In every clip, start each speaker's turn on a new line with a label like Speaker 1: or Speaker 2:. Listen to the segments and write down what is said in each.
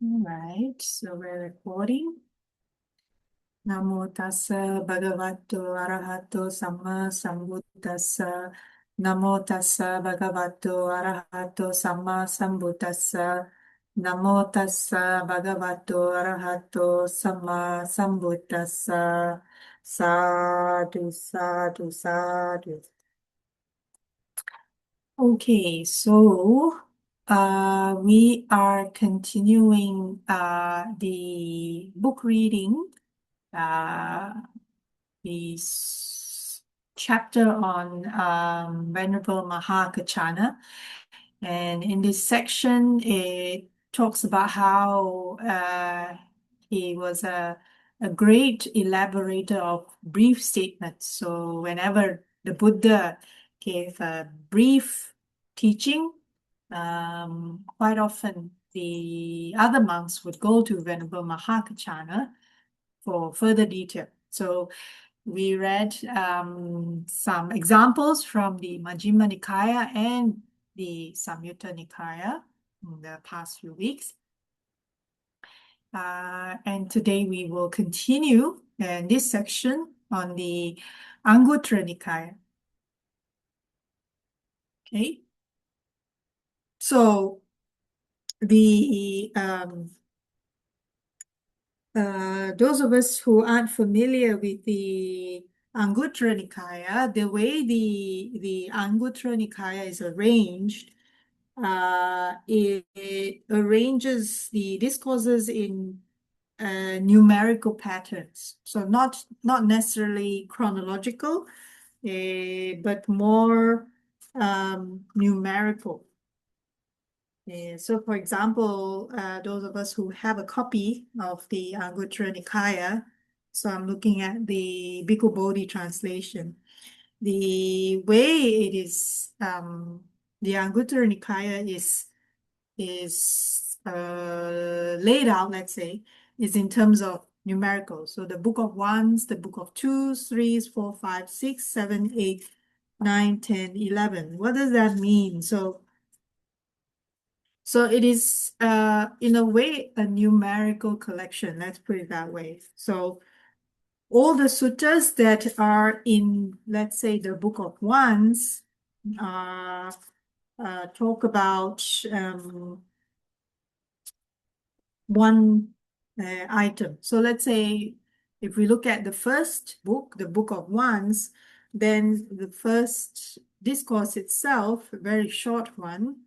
Speaker 1: All right, so we're recording. Namo tassa bhagavato arahato samma sambuddhassa. Namo tassa bhagavato arahato samma sambuddhassa. Namo tassa bhagavato arahato samma sambuddhassa. Sadhu, sadhu, sadhu. Okay, so we are continuing the book reading, the chapter on Venerable Mahākaccāna. And in this section, it talks about how he was a great elaborator of brief statements. So whenever the Buddha gave a brief teaching, quite often the other monks would go to Venerable Mahākaccāna for further detail. So we read some examples from the Majjhima Nikaya and the Samyutta Nikaya in the past few weeks. And today we will continue in this section on the Anguttara Nikaya. Okay. So the those of us who aren't familiar with the Anguttara Nikaya, the way the Anguttara Nikaya is arranged, it arranges the discourses in numerical patterns. So not necessarily chronological, but more numerical. So, for example, those of us who have a copy of the Anguttara Nikaya, so I'm looking at the Bhikkhu Bodhi translation. The way it is, the Anguttara Nikaya is laid out, let's say, is in terms of numerical. So the book of ones, the book of twos, threes, 4, 5, 6, 7, 8, 9, 10, 11. What does that mean? So it is, in a way, a numerical collection. Let's put it that way. So all the suttas that are in, let's say, the book of ones, talk about one item. So let's say if we look at the first book, the book of ones, then the first discourse itself, a very short one,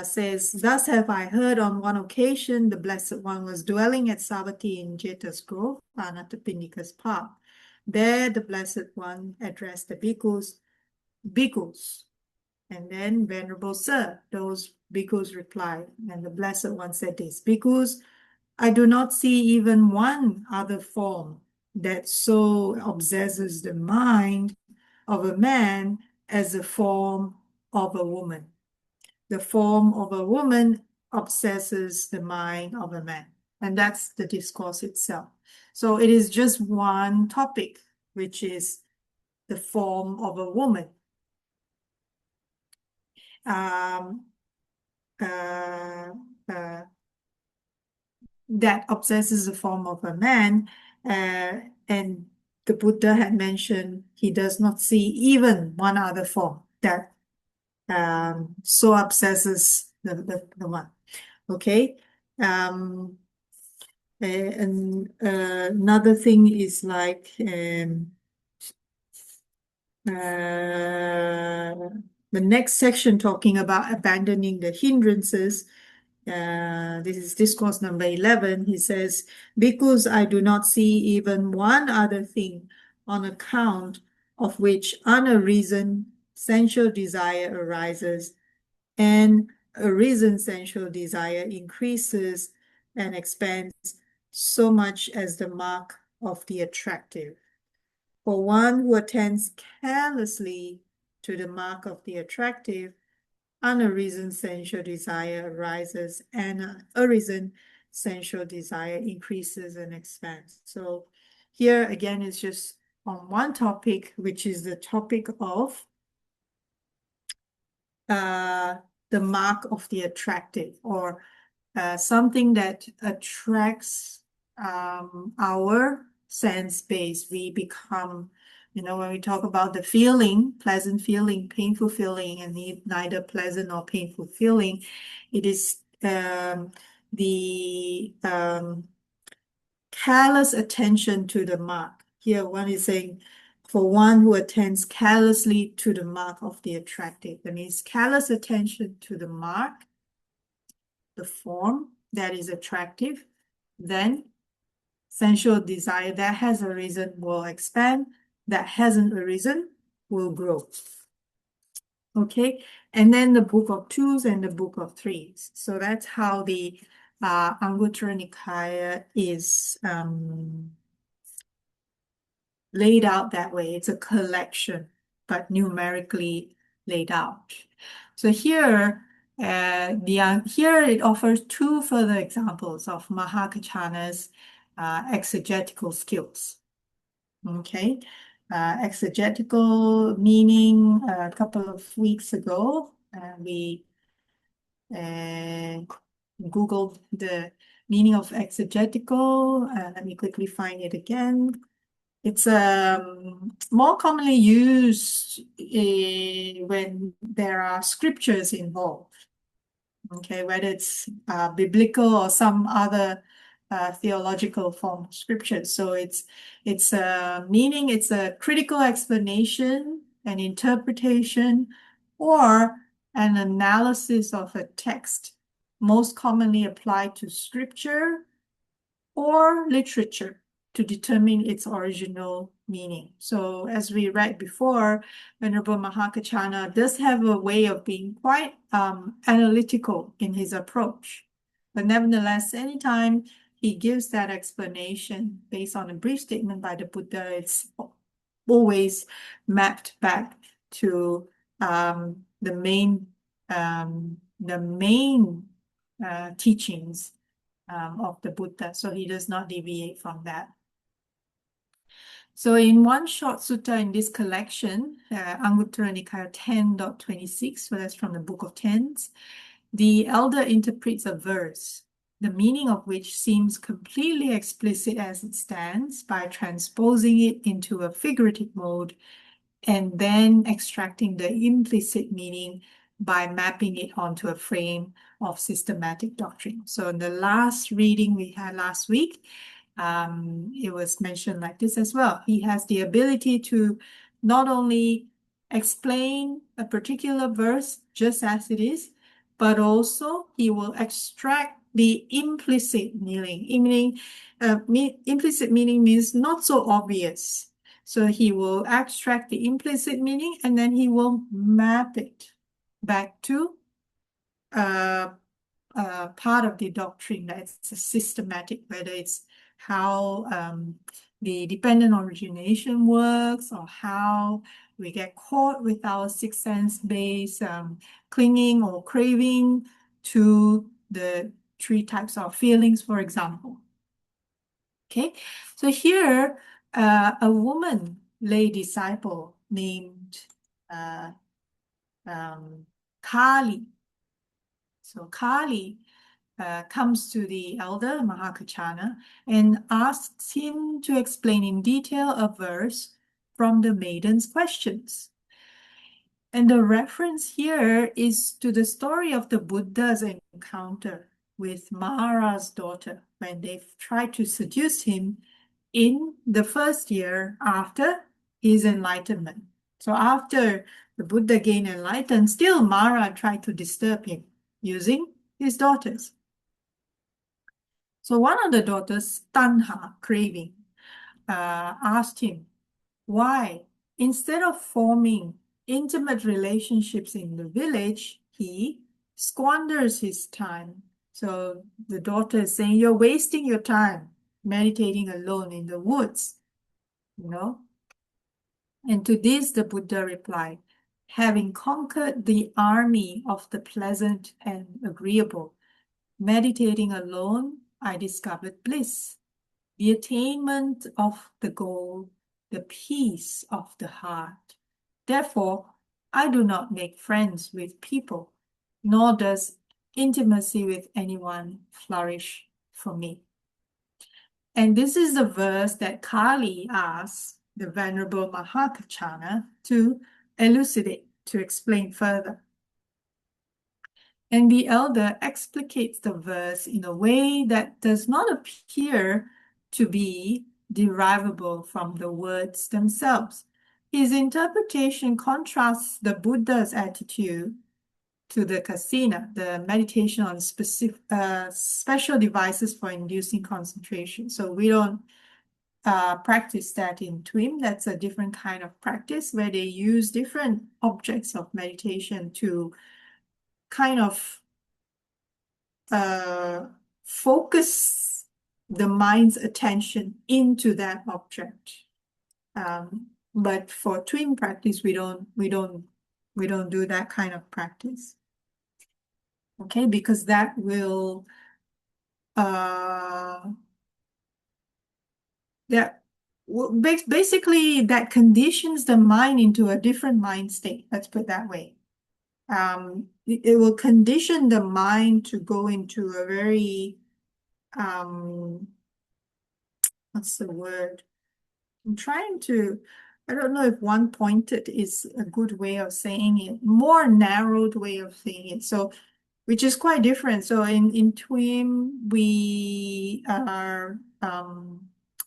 Speaker 1: says, "Thus have I heard on one occasion the Blessed One was dwelling at Savatthi in Jeta's Grove, Anathapindika's park. There the Blessed One addressed the bhikkhus, and then, Venerable Sir, those bhikkhus replied, and the Blessed One said this, bhikkhus, I do not see even one other form that so obsesses the mind of a man as the form of a woman. The form of a woman obsesses the mind of a man." And that's the discourse itself. So it is just one topic, which is the form of a woman. That obsesses the form of a man, and the Buddha had mentioned he does not see even one other form that so obsesses the one. Okay. And another thing is like the next section talking about abandoning the hindrances. This is discourse number 11. He says, "Because I do not see even one other thing on account of which unreasoned sensual desire arises, and a reasoned sensual desire increases and expands so much as the mark of the attractive. For one who attends carelessly to the mark of the attractive, unreasoned sensual desire arises, and arisen sensual desire increases and expands." So here again is just on one topic, which is the topic of the mark of the attractive, or something that attracts our sense base. We become, when we talk about the feeling, pleasant feeling, painful feeling, and neither pleasant nor painful feeling, it is the careless attention to the mark. Here, one is saying, for one who attends carelessly to the mark of the attractive. That means careless attention to the mark, the form that is attractive, then sensual desire that has arisen will expand, that hasn't arisen will grow. Okay, and then the book of twos and the book of threes. So that's how the Anguttara Nikaya is laid out that way. It's a collection, but numerically laid out. So here, here it offers two further examples of Mahākaccāna's exegetical skills. Okay, exegetical meaning a couple of weeks ago, we Googled the meaning of exegetical. Let me quickly find it again. It's more commonly used when there are scriptures involved. Okay, whether it's biblical or some other theological form of scripture. So it's a meaning, it's a critical explanation, an interpretation, or an analysis of a text, most commonly applied to scripture or literature to determine its original meaning. So as we read before, Venerable Mahākaccāna does have a way of being quite analytical in his approach. But nevertheless, anytime he gives that explanation based on a brief statement by the Buddha, it's always mapped back to the main teachings of the Buddha. So he does not deviate from that. So in one short sutta in this collection, Anguttara Nikaya 10.26, so that's from the Book of Tens, the elder interprets a verse, the meaning of which seems completely explicit as it stands by transposing it into a figurative mode and then extracting the implicit meaning by mapping it onto a frame of systematic doctrine. So in the last reading we had last week, it was mentioned like this as well. He has the ability to not only explain a particular verse just as it is, but also he will extract the implicit meaning. Implicit meaning means not so obvious. So he will extract the implicit meaning and then he will map it back to part of the doctrine that's systematic, whether it's how the dependent origination works or how we get caught with our sixth sense based clinging or craving to the three types of feelings, for example. Okay, so here a woman lay disciple named Kali. So Kali comes to the elder Mahākaccāna and asks him to explain in detail a verse from the maiden's questions. And the reference here is to the story of the Buddha's encounter with Mara's daughter when they tried to seduce him in the first year after his enlightenment. So after the Buddha gained enlightenment, still Mara tried to disturb him using his daughters. So one of the daughters, Tanha, craving, asked him why, instead of forming intimate relationships in the village, he squanders his time. So the daughter is saying, you're wasting your time meditating alone in the woods, And to this, the Buddha replied, having conquered the army of the pleasant and agreeable, meditating alone, I discovered bliss, the attainment of the goal, the peace of the heart. Therefore, I do not make friends with people, nor does intimacy with anyone flourish for me? And this is the verse that Kali asks the Venerable Mahākaccāna to elucidate, to explain further. And the elder explicates the verse in a way that does not appear to be derivable from the words themselves. His interpretation contrasts the Buddha's attitude to the kasina, the meditation on special devices for inducing concentration. So we don't practice that in TWIM. That's a different kind of practice where they use different objects of meditation to kind of focus the mind's attention into that object. But for TWIM practice, we don't do that kind of practice. Okay, because that will basically that conditions the mind into a different mind state. Let's put it that way. It will condition the mind to go into a very what's the word? I'm trying to, I don't know if one-pointed is a good way of saying it, more narrowed way of saying it. So, which is quite different. So in TWIM, we are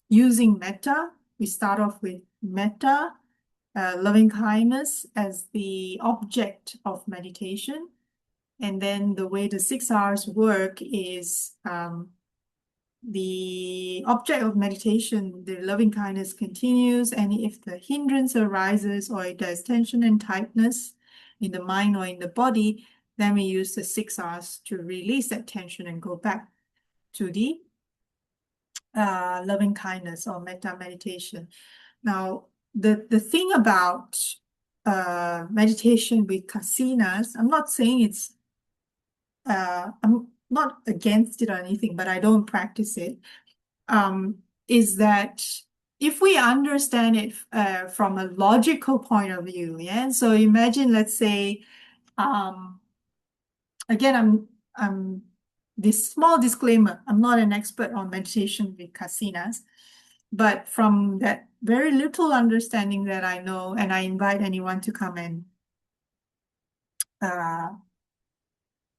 Speaker 1: using metta. We start off with metta, loving kindness as the object of meditation. And then the way the 6 hours work is the object of meditation, the loving kindness continues, and if the hindrance arises or if there's tension and tightness in the mind or in the body, then we use the 6 hours to release that tension and go back to the loving kindness or metta meditation. Now, the thing about meditation with kasinas, I'm not saying it's I'm not against it or anything, but I don't practice it, is that if we understand it from a logical point of view, yeah. So imagine, let's say, again, I'm this small disclaimer, I'm not an expert on meditation with kasinas, but from that very little understanding that I know, and I invite anyone to come and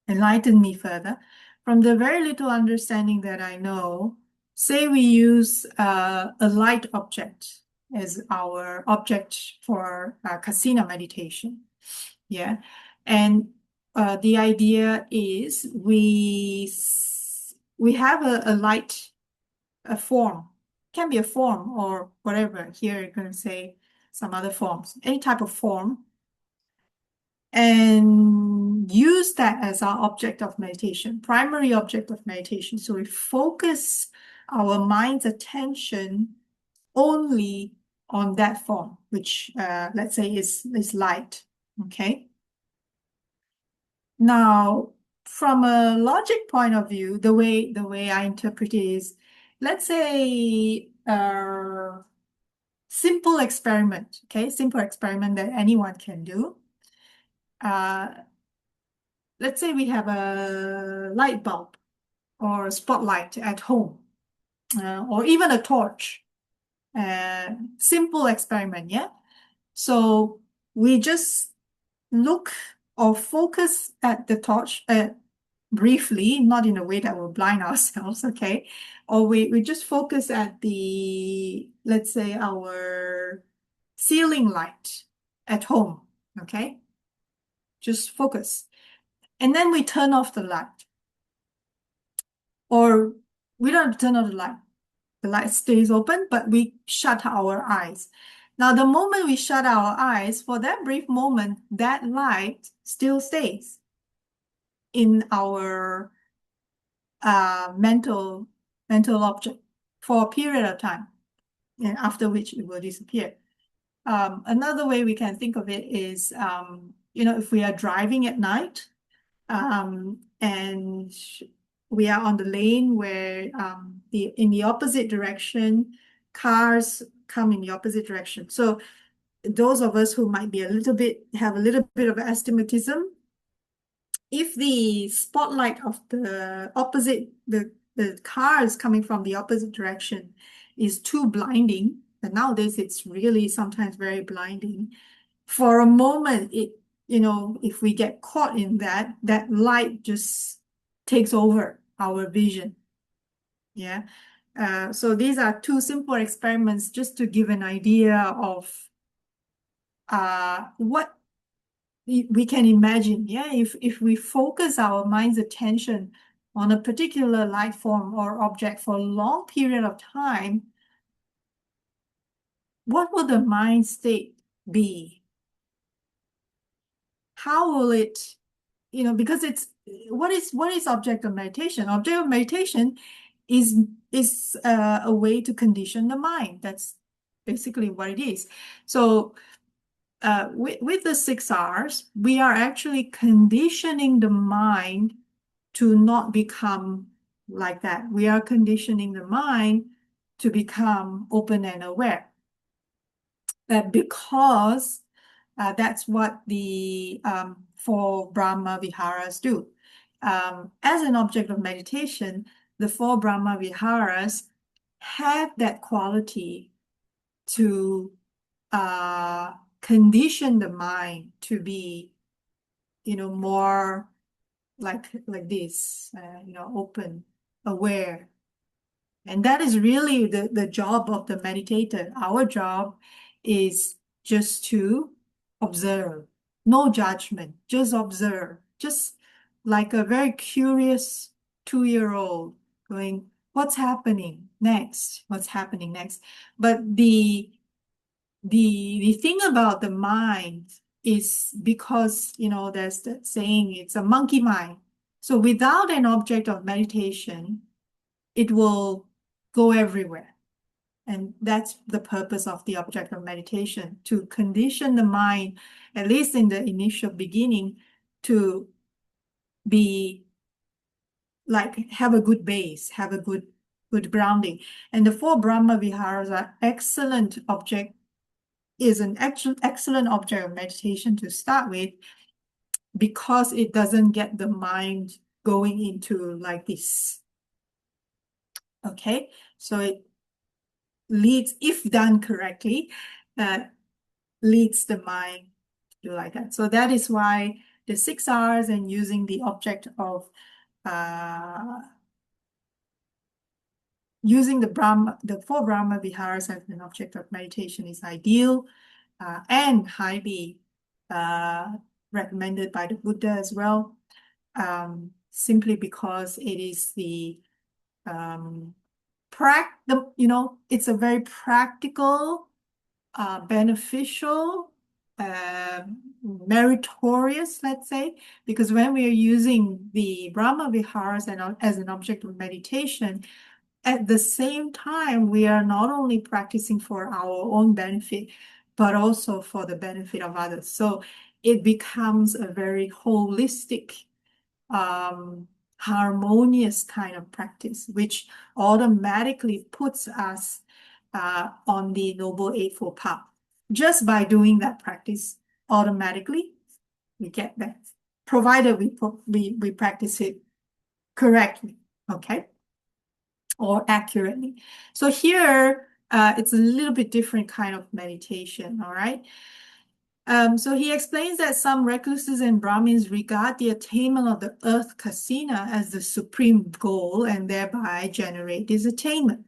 Speaker 1: enlighten me further. From the very little understanding that I know, say we use a light object as our object for kasina meditation. Yeah. And the idea is we have a light, a form. It can be a form or whatever. Here you're going to say some other forms, any type of form, and use that as our object of meditation, primary object of meditation. So we focus our mind's attention only on that form, which let's say is light. Okay. Now, from a logic point of view, the way I interpret it is, let's say simple experiment, okay, simple experiment that anyone can do. Let's say we have a light bulb or a spotlight at home, or even a torch. Simple experiment, yeah? So we just look or focus at the torch briefly, not in a way that will blind ourselves, okay? Or we just focus at the, let's say, our ceiling light at home, okay? Just focus. And then we turn off the light. Or we don't turn off the light. The light stays open, but we shut our eyes. Now, the moment we shut our eyes, for that brief moment, that light still stays in our mental object for a period of time, and after which it will disappear. Another way we can think of it is, if we are driving at night, and we are on the lane where in the opposite direction, cars come in the opposite direction. So those of us who might be have a little bit of astigmatism, if the spotlight of the opposite, the cars coming from the opposite direction is too blinding, and nowadays it's really sometimes very blinding. For a moment, if we get caught in that light just takes over our vision. Yeah. So these are two simple experiments just to give an idea of what we can imagine. Yeah, if we focus our mind's attention on a particular light form or object for a long period of time, what will the mind state be? How will it, because it's what is object of meditation? Object of meditation is a way to condition the mind. That's basically what it is. So with the 6 Rs, we are actually conditioning the mind to not become like that. We are conditioning the mind to become open and aware. Because that's what the 4 Brahma Viharas do. As an object of meditation, the 4 Brahma Viharas have that quality to condition the mind to be, more like this, open, aware. And that is really the job of the meditator. Our job is just to observe, no judgment, just observe, just like a very curious 2-year-old going, what's happening next? What's happening next? But the thing about the mind is because, there's that saying, it's a monkey mind. So without an object of meditation, it will go everywhere. And that's the purpose of the object of meditation, to condition the mind, at least in the initial beginning, to be like, have a good base, have a good grounding. And the 4 Brahma Viharas are excellent object, is an excellent object of meditation to start with, because it doesn't get the mind going into like this. Okay, so it leads, if done correctly, leads the mind to do like that. So that is why the 6 Rs and using the object of using the 4 Brahma Viharas as an object of meditation is ideal and highly recommended by the Buddha as well, simply because it is it's a very practical, beneficial, meritorious, let's say, because when we are using the Brahma Viharas as an object of meditation, at the same time, we are not only practicing for our own benefit, but also for the benefit of others. So it becomes a very holistic, harmonious kind of practice, which automatically puts us on the Noble Eightfold Path. Just by doing that practice, automatically we get that, provided we practice it correctly, okay, or accurately. So here, it's a little bit different kind of meditation, all right? So he explains that some recluses and Brahmins regard the attainment of the earth kasina as the supreme goal and thereby generate this attainment.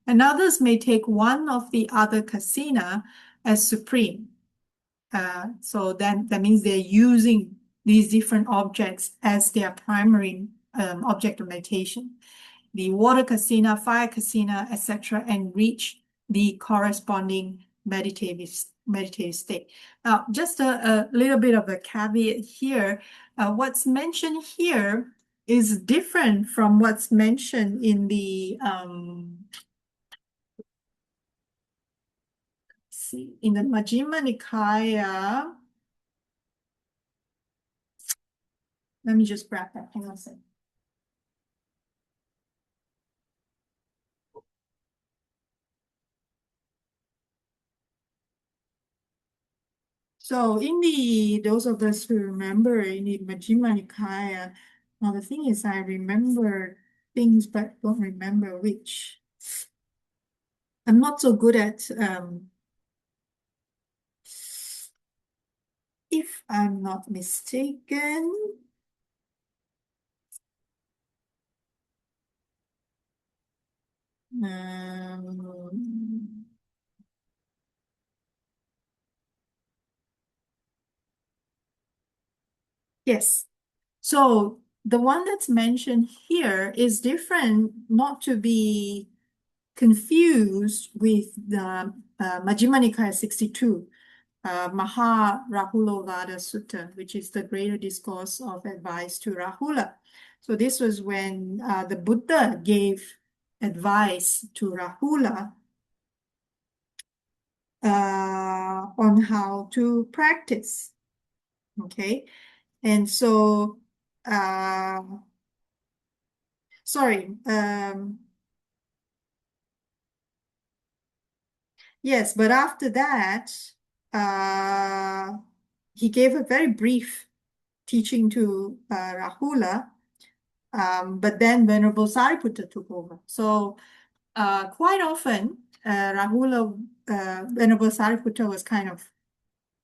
Speaker 1: And others may take one of the other kasina as supreme. So then that means they're using these different objects as their primary object of meditation. The water kasina, fire kasina, etc., and reach the corresponding meditative state. Now, just a little bit of a caveat here. What's mentioned here is different from what's mentioned in the in the Majjhima Nikaya. Let me just grab that. Hang on a second. So those of us who remember in the Majjhima Nikaya, now the thing is I remember things but don't remember which. I'm not so good at, if I'm not mistaken, um, yes. So the one that's mentioned here is different, not to be confused with the Majjhima Nikaya 62, Mahārahulovada Sutta, which is the greater discourse of advice to Rahula. So this was when the Buddha gave advice to Rahula on how to practice. Okay, and so sorry. Yes, but after that, he gave a very brief teaching to Rahula, but then Venerable Sariputta took over. So quite often, Venerable Sariputta was kind of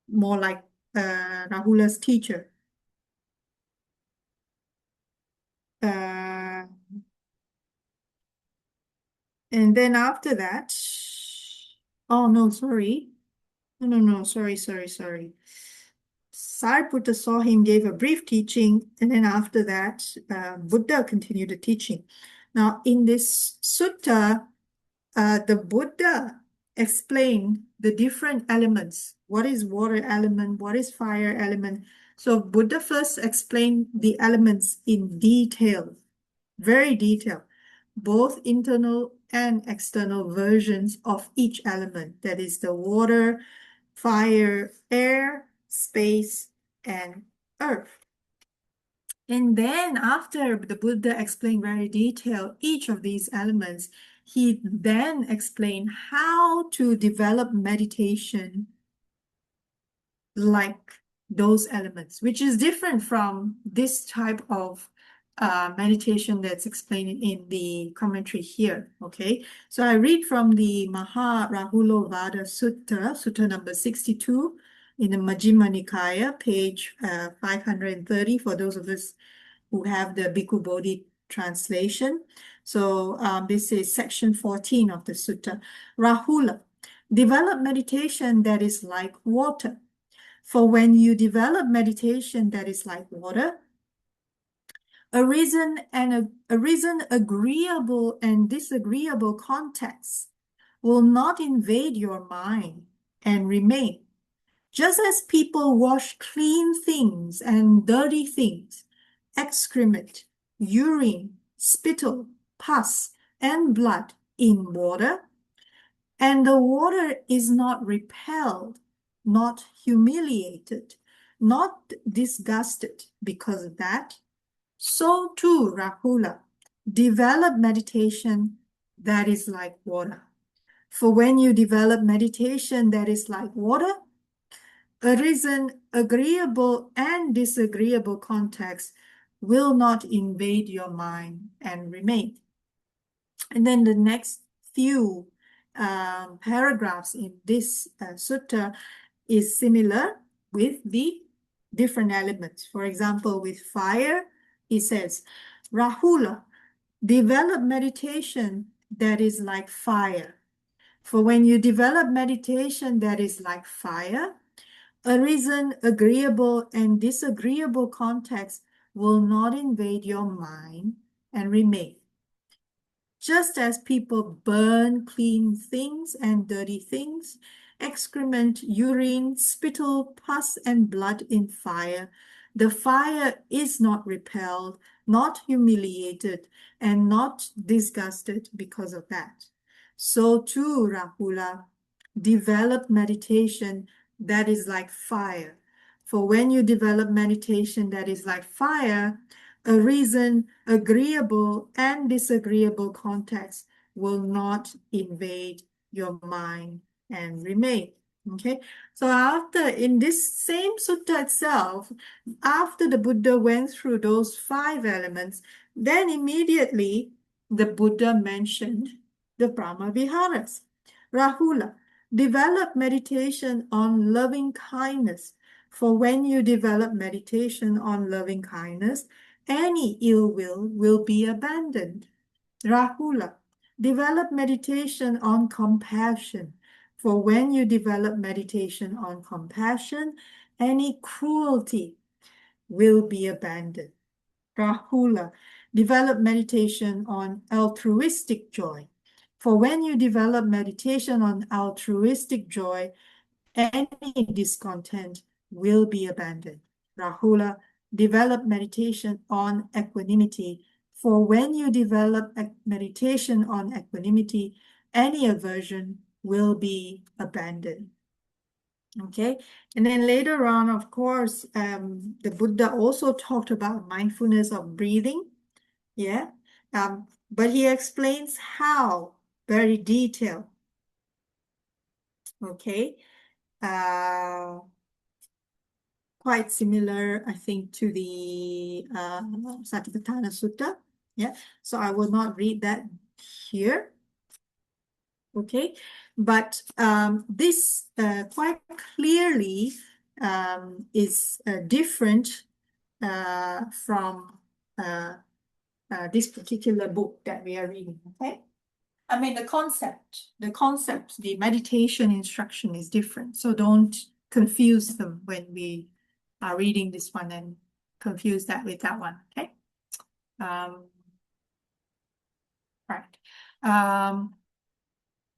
Speaker 1: more like Rahula's teacher. And then after that, oh no, sorry. No, sorry. Sariputta saw him, gave a brief teaching, and then after that, Buddha continued the teaching. Now, in this sutta, the Buddha explained the different elements. What is water element? What is fire element? So Buddha first explained the elements in detail, very detailed, both internal and external versions of each element. That is the water, fire, air, space, and earth. And then after the Buddha explained very detailed each of these elements, he then explained how to develop meditation like those elements, which is different from this type of meditation that's explained in the commentary here. Okay, so I read from the Mahārahulovada Sutta, Sutta number 62 in the Majjhima Nikaya, page 530, for those of us who have the Bhikkhu Bodhi translation. So this is section 14 of the sutta. Rahula, develop meditation that is like water. For when you develop meditation that is like water, a reason agreeable and disagreeable context will not invade your mind and remain. Just as people wash clean things and dirty things, excrement, urine, spittle, pus, and blood in water, and the water is not repelled, not humiliated, not disgusted because of that, so too, Rahula, develop meditation that is like water. For when you develop meditation that is like water, arisen agreeable and disagreeable context will not invade your mind and remain. And then the next few paragraphs in this sutta is similar with the different elements. For example, with fire, he says, Rahula, develop meditation that is like fire. For when you develop meditation that is like fire, arisen agreeable and disagreeable context will not invade your mind and remain. Just as people burn clean things and dirty things, excrement, urine, spittle, pus, and blood in fire, the fire is not repelled, not humiliated, and not disgusted because of that. So too, Rahula, develop meditation that is like fire. For when you develop meditation that is like fire, a reason, agreeable and disagreeable context will not invade your mind and remain. Okay, so in this same sutta itself, after the Buddha went through those 5 elements, then immediately the Buddha mentioned the Brahma Viharas. Rahula, develop meditation on loving kindness. For when you develop meditation on loving kindness, any ill will be abandoned. Rahula, develop meditation on compassion. For when you develop meditation on compassion, any cruelty will be abandoned. Rahula, develop meditation on altruistic joy. For when you develop meditation on altruistic joy, any discontent will be abandoned. Rahula, develop meditation on equanimity. For when you develop meditation on equanimity, any aversion will be abandoned. Okay, and then later on, of course, the Buddha also talked about mindfulness of breathing. Yeah, but he explains how very detailed. Okay, quite similar, I think, to the Satipatthana Sutta. Yeah, so I will not read that here. Okay, but this quite clearly is different from this particular book that we are reading. Okay, I mean the meditation instruction is different, so don't confuse them when we are reading this one and confuse that with that one. Okay, right.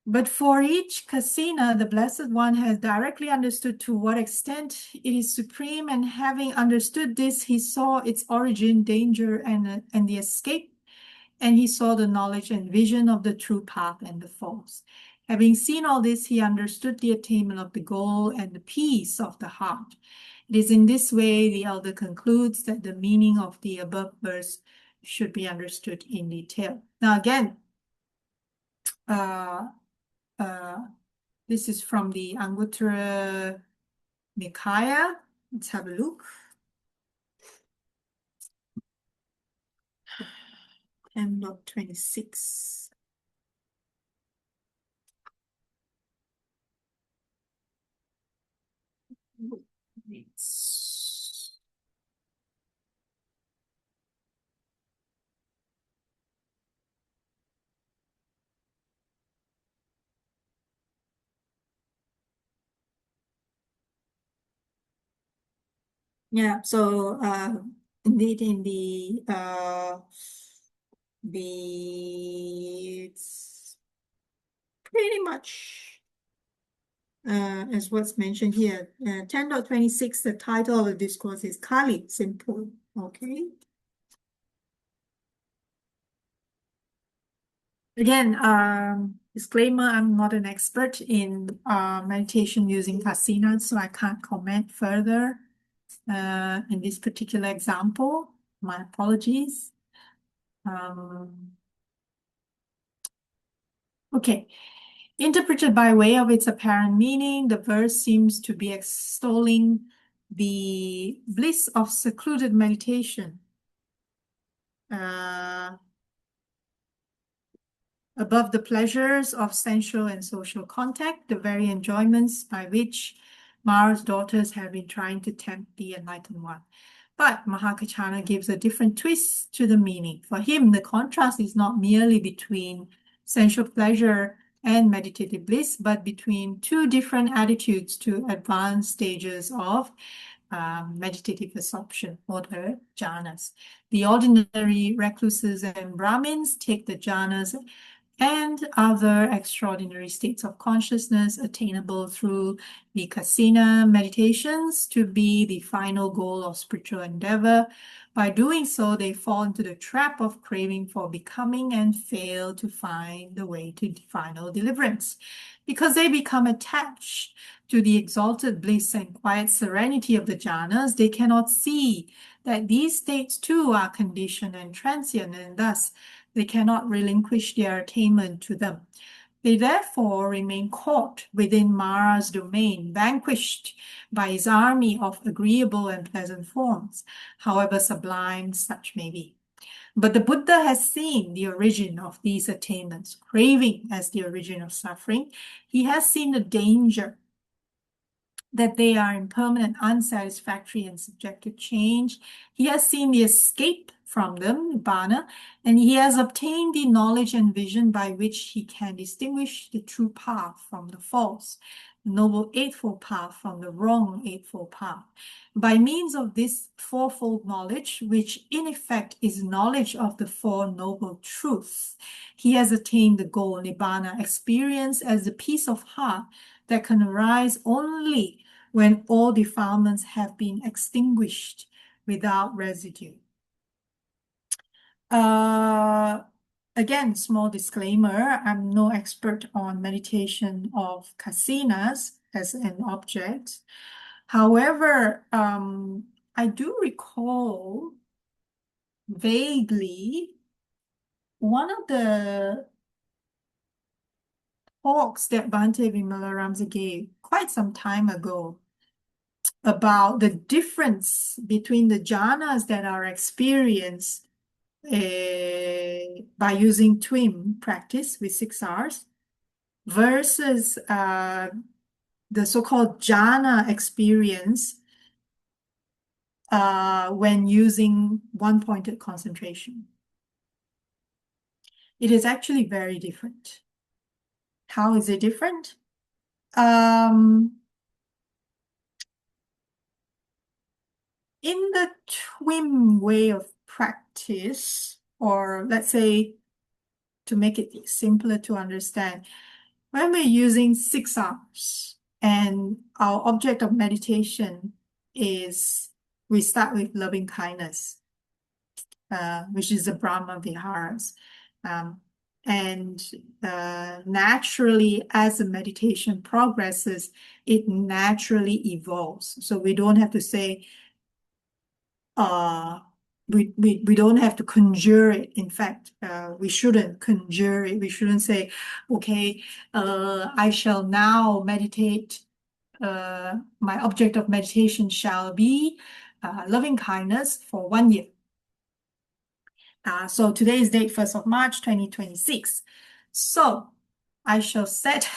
Speaker 1: But for each kasina, the Blessed One has directly understood to what extent it is supreme, and having understood this, he saw its origin, danger, and the escape, and he saw the knowledge and vision of the true path and the false. Having seen all this, he understood the attainment of the goal and the peace of the heart. It is in this way the elder concludes that the meaning of the above verse should be understood in detail. Now again, this is from the Anguttara Nikaya. Let's have a look. 10.26. Yeah, so indeed in it's pretty much as what's mentioned here. 10.26, the title of the discourse is Kali, simple. Okay. Again, disclaimer, I'm not an expert in meditation using kasina, so I can't comment further in this particular example. My apologies. Okay. Interpreted by way of its apparent meaning, the verse seems to be extolling the bliss of secluded meditation above the pleasures of sensual and social contact, the very enjoyments by which Mara's daughters have been trying to tempt the enlightened one. But Mahākaccāna gives a different twist to the meaning. For him, the contrast is not merely between sensual pleasure and meditative bliss, but between two different attitudes to advanced stages of meditative absorption, or the jhanas. The ordinary recluses and Brahmins take the jhanas and other extraordinary states of consciousness attainable through Vipassana meditations to be the final goal of spiritual endeavor. By doing so, they fall into the trap of craving for becoming and fail to find the way to final deliverance. Because they become attached to the exalted bliss and quiet serenity of the jhanas, they cannot see that these states too are conditioned and transient, and thus they cannot relinquish their attainment to them. They therefore remain caught within Mara's domain, vanquished by his army of agreeable and pleasant forms, however sublime such may be. But the Buddha has seen the origin of these attainments, craving as the origin of suffering. He has seen the danger that they are impermanent, unsatisfactory, and subject to change. He has seen the escape from them, nibbana, and he has obtained the knowledge and vision by which he can distinguish the true path from the false, the noble eightfold path from the wrong eightfold path. By means of this fourfold knowledge, which in effect is knowledge of the Four Noble Truths, he has attained the goal, nibbana, experience as the peace of heart that can arise only when all defilements have been extinguished without residue. Again, small disclaimer, I'm no expert on meditation of kasinas as an object. However, I do recall vaguely one of the talks that Bhante Vimalaramsa gave quite some time ago about the difference between the jhanas that are experienced by using TWIM practice with 6 Rs versus the so-called jhana experience when using one-pointed concentration. It is actually very different. How is it different? In the TWIM way of practice, or let's say to make it simpler to understand, when we're using 6 Rs and our object of meditation is, we start with loving kindness, which is the Brahma Viharas. Naturally, as the meditation progresses, it naturally evolves. So we don't have to say, we don't have to conjure it. In fact, we shouldn't conjure it. We shouldn't say, okay, I shall now meditate. My object of meditation shall be loving kindness for 1 year. So today is date 1st of March, 2026. So I shall set,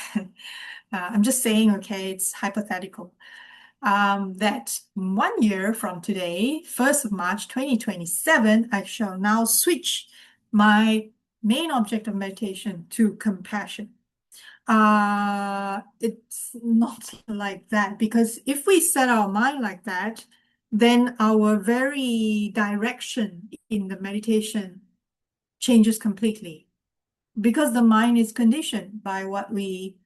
Speaker 1: I'm just saying, okay, it's hypothetical. That 1 year from today, 1st of March 2027, I shall now switch my main object of meditation to compassion. It's not like that, because if we set our mind like that, then our very direction in the meditation changes completely, because the mind is conditioned by what we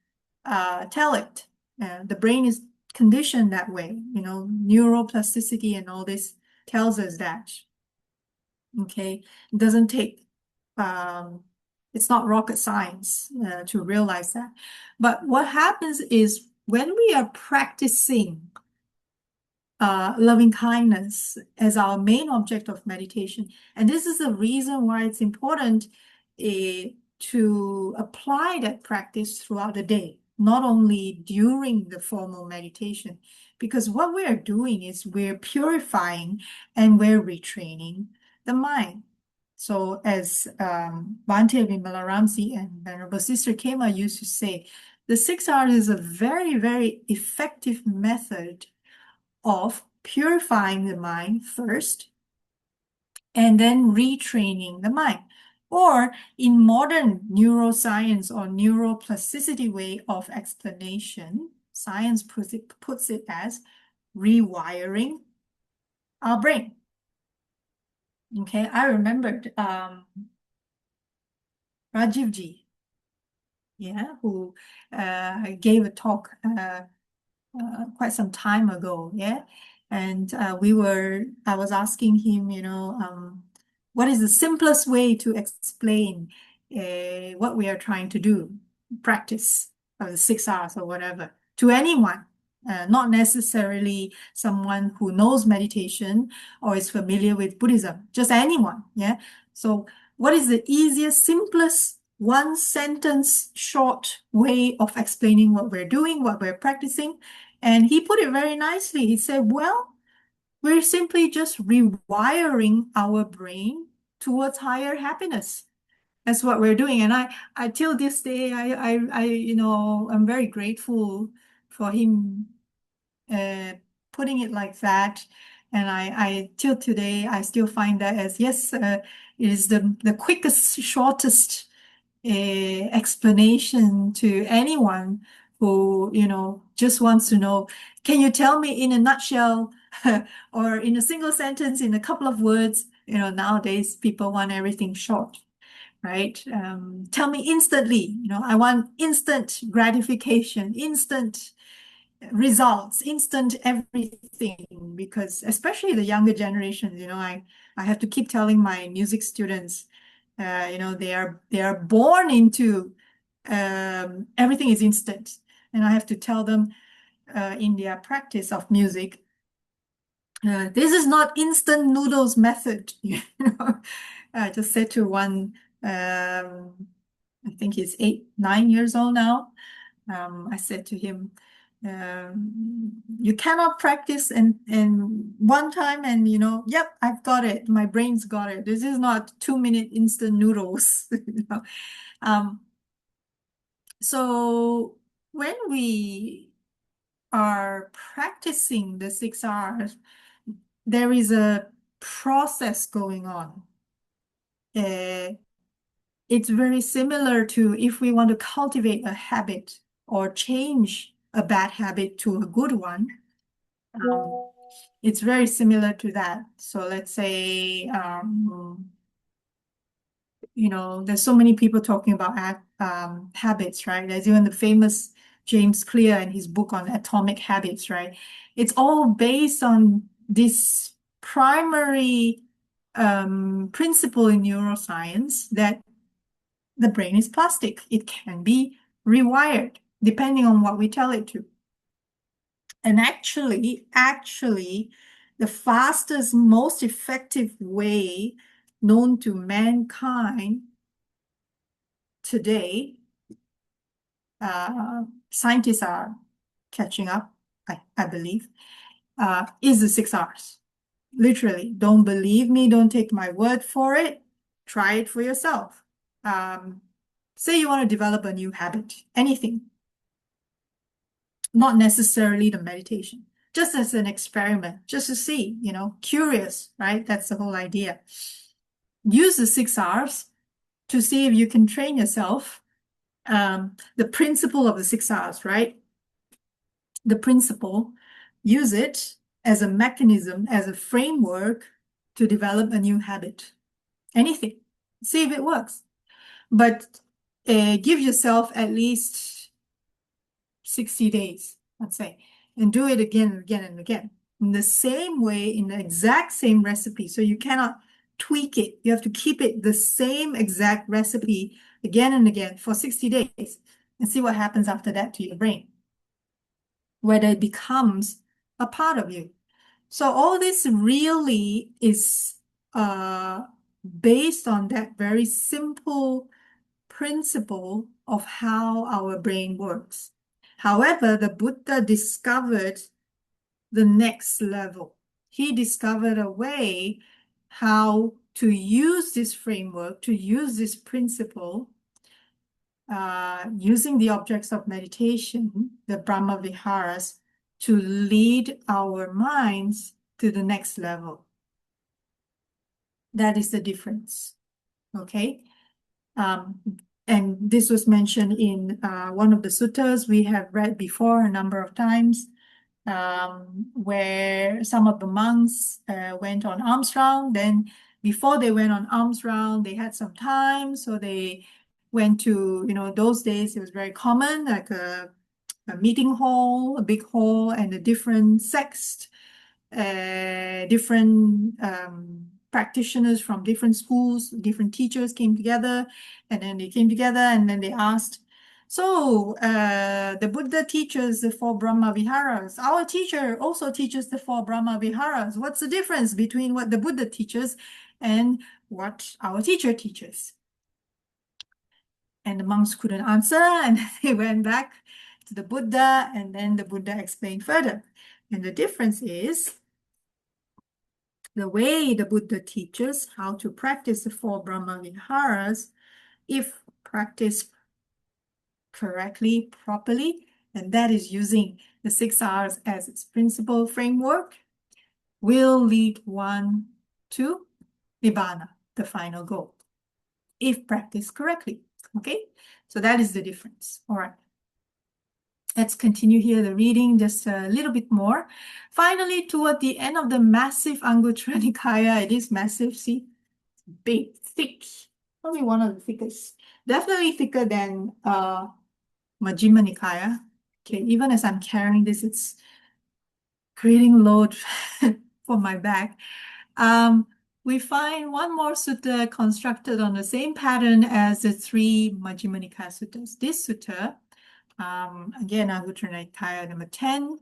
Speaker 1: tell it. The brain is conditioned that way, neuroplasticity and all this tells us that. Okay, it doesn't take, it's not rocket science to realize that. But what happens is when we are practicing loving kindness as our main object of meditation, and this is the reason why it's important to apply that practice throughout the day, not only during the formal meditation, because what we are doing is we're purifying and we're retraining the mind. So as Bhante Vimalaramsi and Venerable Sister Kema used to say, the 6 Rs is a very, very effective method of purifying the mind first and then retraining the mind. Or in modern neuroscience or neuroplasticity way of explanation, science puts it as rewiring our brain. Okay, I remembered Rajivji, yeah, who gave a talk quite some time ago, yeah, and I was asking him, what is the simplest way to explain what we are trying to do, practice of the 6 Rs or whatever, to anyone, not necessarily someone who knows meditation or is familiar with Buddhism, just anyone, yeah. So what is the easiest, simplest one sentence short way of explaining what we're doing, what we're practicing. And he put it very nicely. He said, well, we're simply just rewiring our brain towards higher happiness. That's what we're doing. And I till this day, I'm very grateful for him putting it like that. And I till today, I still find that as, yes, it is the quickest, shortest explanation to anyone who, just wants to know, can you tell me in a nutshell or in a single sentence, in a couple of words? Nowadays people want everything short, right? Tell me instantly, I want instant gratification, instant results, instant everything, because especially the younger generations, I have to keep telling my music students, they are born into everything is instant. And I have to tell them in their practice of music, this is not instant noodles method. I just said to one, I think he's 8, 9 years old now. I said to him, you cannot practice and one time and yep, I've got it. My brain's got it. This is not 2-minute instant noodles. So when we are practicing the 6 R's, there is a process going on. It's very similar to if we want to cultivate a habit or change a bad habit to a good one. It's very similar to that. So let's say, there's so many people talking about habits, right? There's even the famous James Clear and his book on atomic habits, right? It's all based on this primary principle in neuroscience that the brain is plastic. It can be rewired depending on what we tell it to. And actually, the fastest, most effective way known to mankind today, scientists are catching up, I believe, is the 6 R's. Literally, don't believe me, don't take my word for it. Try it for yourself. Say you want to develop a new habit, anything. Not necessarily the meditation, just as an experiment, just to see, curious, right? That's the whole idea. Use the 6 R's to see if you can train yourself. The principle of the 6 R's, right? The principle, use it as a mechanism, as a framework to develop a new habit. Anything. See if it works. But give yourself at least 60 days, let's say, and do it again and again and again. In the same way, in the exact same recipe. So you cannot tweak it. You have to keep it the same exact recipe again and again for 60 days and see what happens after that to your brain, whether it becomes a part of you. So all this really is based on that very simple principle of how our brain works. However, the Buddha discovered the next level. He discovered a way how to use this framework, to use this principle, using the objects of meditation, the Brahma Viharas, to lead our minds to the next level. That is the difference, okay? And this was mentioned in one of the suttas we have read before a number of times, where some of the monks went on alms round. Then before they went on alms round, they had some time. So they went to, those days it was very common, like a meeting hall, a big hall, and a different sext, different practitioners from different schools, different teachers came together, and then they came together and then they asked, so the Buddha teaches the 4 Brahma Viharas. Our teacher also teaches the 4 Brahma Viharas. What's the difference between what the Buddha teaches and what our teacher teaches? And the monks couldn't answer, and they went back to the Buddha, and then the Buddha explained further. And the difference is the way the Buddha teaches how to practice the four Brahma Viharas, if practiced correctly, properly, and that is using the 6 R's as its principal framework, will lead one to Nibbana, the final goal, if practiced correctly. Okay, so that is the difference. All right. Let's continue here the reading just a little bit more. Finally, toward the end of the massive Anguttara Nikaya, it is massive, see? Big, thick, probably one of the thickest. Definitely thicker than Majjhima Nikaya. Okay, even as I'm carrying this, it's creating load for my back. We find one more sutta constructed on the same pattern as the 3 Majjhima Nikaya suttas. This sutta, again, Anguttara Nikaya number 10,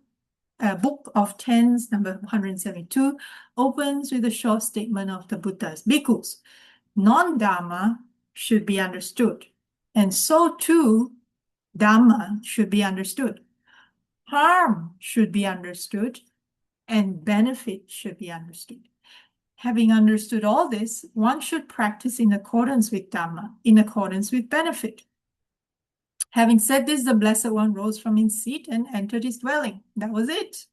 Speaker 1: Book of Tens, number 172, opens with a short statement of the Buddha's bhikkhus. Non-Dhamma should be understood, and so too, Dhamma should be understood. Harm should be understood, and benefit should be understood. Having understood all this, one should practice in accordance with Dhamma, in accordance with benefit. Having said this, the Blessed One rose from his seat and entered his dwelling. That was it.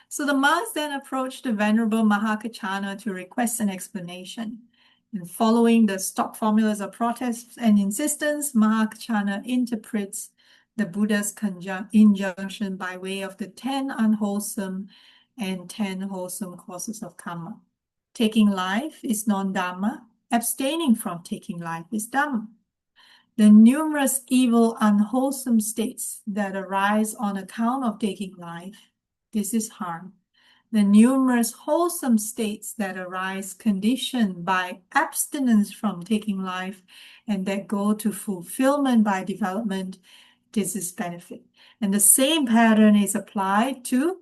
Speaker 1: So the monks then approached the Venerable Mahākaccāna to request an explanation. And following the stock formulas of protest and insistence, Mahākaccāna interprets the Buddha's injunction by way of the 10 unwholesome and 10 wholesome causes of karma. Taking life is non-Dhamma. Abstaining from taking life is Dhamma. The numerous evil, unwholesome states that arise on account of taking life, this is harm. The numerous wholesome states that arise conditioned by abstinence from taking life and that go to fulfillment by development, this is benefit. And the same pattern is applied to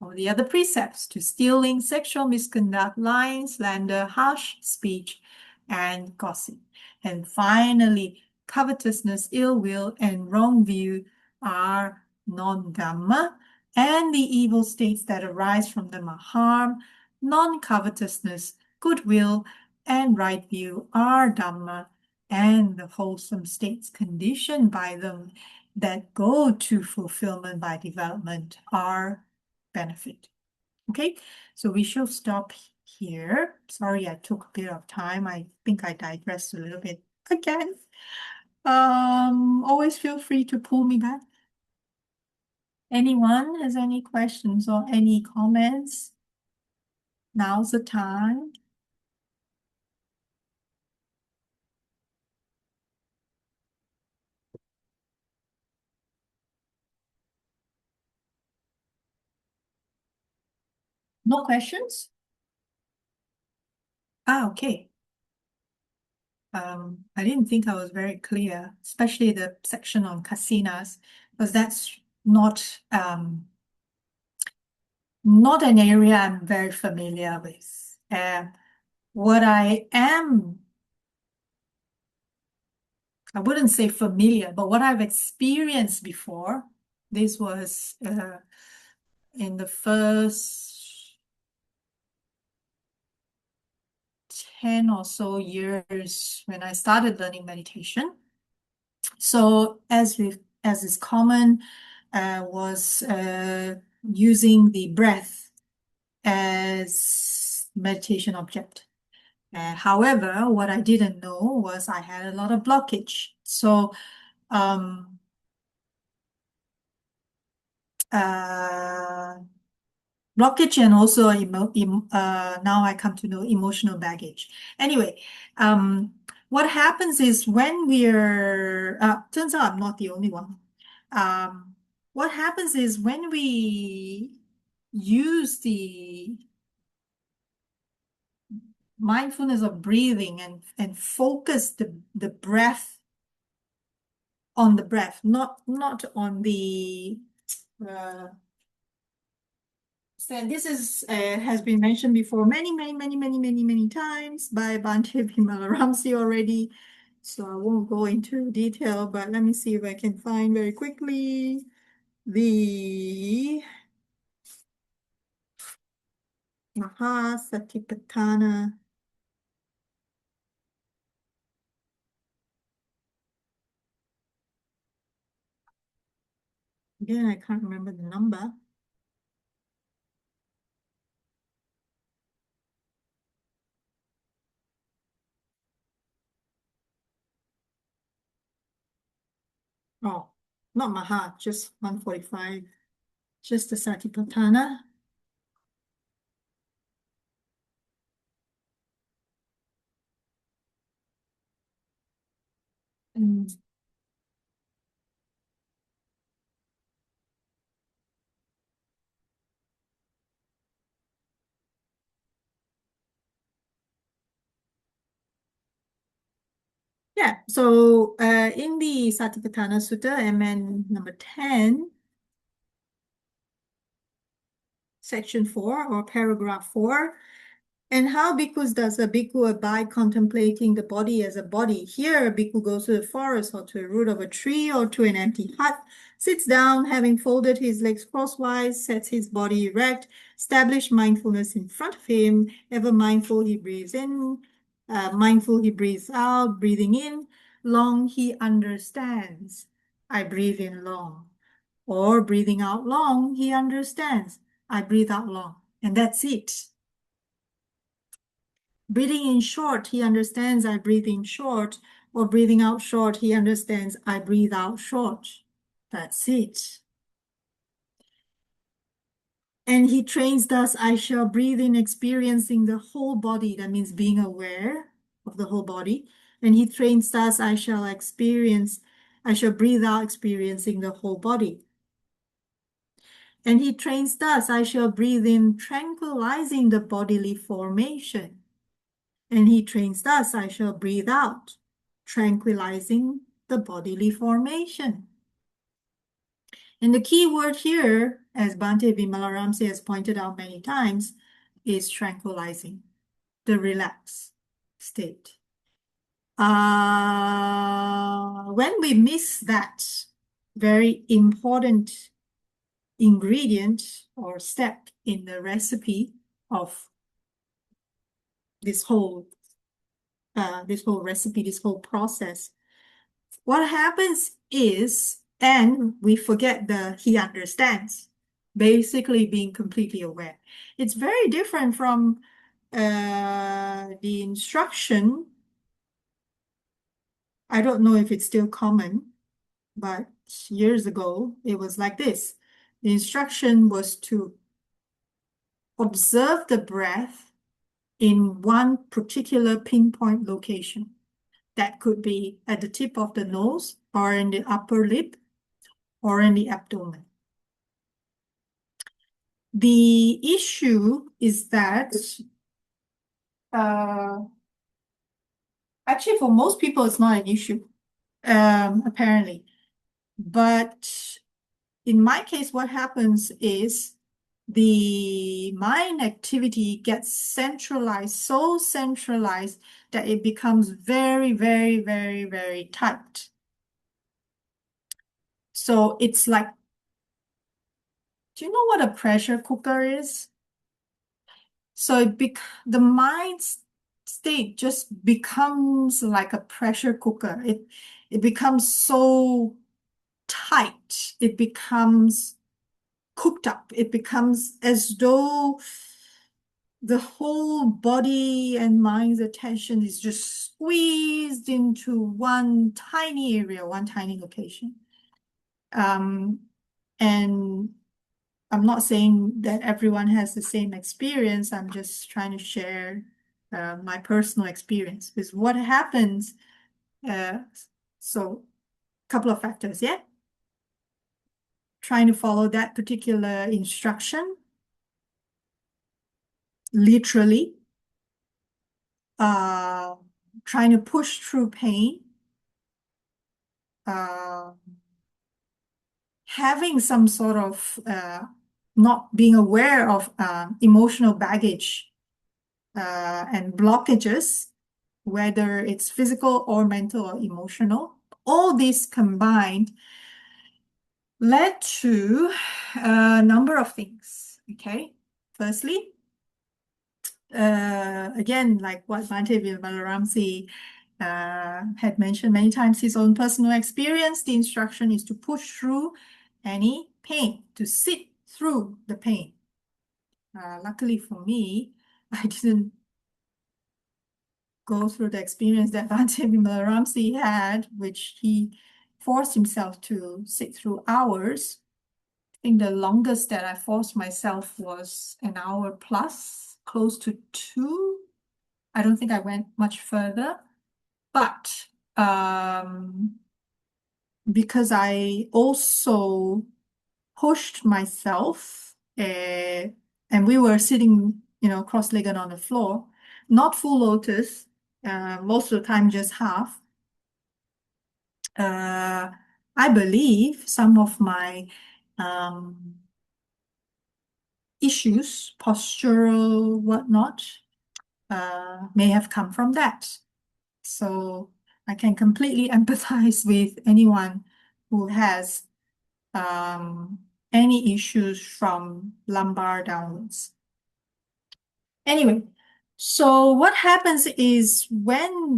Speaker 1: all the other precepts, to stealing, sexual misconduct, lying, slander, harsh speech, and gossip. And finally, covetousness, ill will, and wrong view are non-Dhamma, and the evil states that arise from them are harm. Non-covetousness, goodwill, and right view are Dhamma, and the wholesome states conditioned by them that go to fulfillment by development are benefit. Okay, so we shall stop here. Sorry, I took a bit of time. I think I digressed a little bit again. Always feel free to pull me back. Anyone has any questions or any comments? Now's the time. No questions? Okay. I didn't think I was very clear, especially the section on kasinas, because that's not an area I'm very familiar with. What I wouldn't say familiar, but what I've experienced before, this was in the first 10 or so years when I started learning meditation. So as is common, was using the breath as meditation object. However, what I didn't know was I had a lot of blockage. So blockage and also now I come to know emotional baggage. Anyway, what happens is when we're turns out I'm not the only one. What happens is when we use the mindfulness of breathing and focus the breath on the breath, not on the so this is has been mentioned before many times by Bhante Vimalaramsi already. So I won't go into detail, but let me see if I can find very quickly the Mahākaccāna. Again, I can't remember the number. Oh, not Maha, just 145. Just the Satipatthana. And yeah, so in the Satipatthana Sutta, MN number 10, section 4 or paragraph 4, and how bhikkhus does a bhikkhu abide contemplating the body as a body? Here, a bhikkhu goes to the forest or to the root of a tree or to an empty hut, sits down, having folded his legs crosswise, sets his body erect, establish mindfulness in front of him, ever mindful he breathes in, mindful he breathes out, breathing in, long he understands. I breathe in long. Or breathing out long, he understands. I breathe out long. And that's it. Breathing in short, he understands I breathe in short, or breathing out short, he understands I breathe out short. That's it. And he trains thus, I shall breathe in experiencing the whole body. That means being aware of the whole body. And he trains thus, I shall breathe out experiencing the whole body. And he trains thus, I shall breathe in tranquilizing the bodily formation. And he trains thus, I shall breathe out, tranquilizing the bodily formation. And the key word here, as Bhante Vimalaramsi has pointed out many times, is tranquilizing, the relaxed state. When we miss that very important ingredient or step in the recipe of this whole recipe, this whole process, what happens is, and we forget the he understands, basically being completely aware. It's very different from the instruction. I don't know if it's still common, but years ago, it was like this. The instruction was to observe the breath in one particular pinpoint location. That could be at the tip of the nose or in the upper lip or in the abdomen. The issue is that actually for most people it's not an issue, apparently. But in my case, what happens is the mind activity gets centralized, so centralized that it becomes very, very, very, very tight. So it's like, do you know what a pressure cooker is? So the mind state just becomes like a pressure cooker. It becomes so tight. It becomes cooked up. It becomes as though the whole body and mind's attention is just squeezed into one tiny area, one tiny location. And I'm not saying that everyone has the same experience. I'm just trying to share my personal experience. Because what happens, so a couple of factors, yeah? Trying to follow that particular instruction, literally, trying to push through pain, having some sort of not being aware of emotional baggage and blockages, whether it's physical or mental or emotional. All these combined led to a number of things, okay? Firstly, again, like what Bhante Vimalaramsi had mentioned many times, his own personal experience, the instruction is to push through any pain, to sit through the pain. Luckily for me, I didn't go through the experience that Bhante Vimalaramsi had, which he forced himself to sit through hours. I think the longest that I forced myself was an hour plus, close to 2. I don't think I went much further, but because I also pushed myself, and we were sitting, cross-legged on the floor, not full lotus, most of the time just half. I believe some of my issues, postural, whatnot, may have come from that. So I can completely empathize with anyone who has any issues from lumbar downwards. Anyway, so what happens is when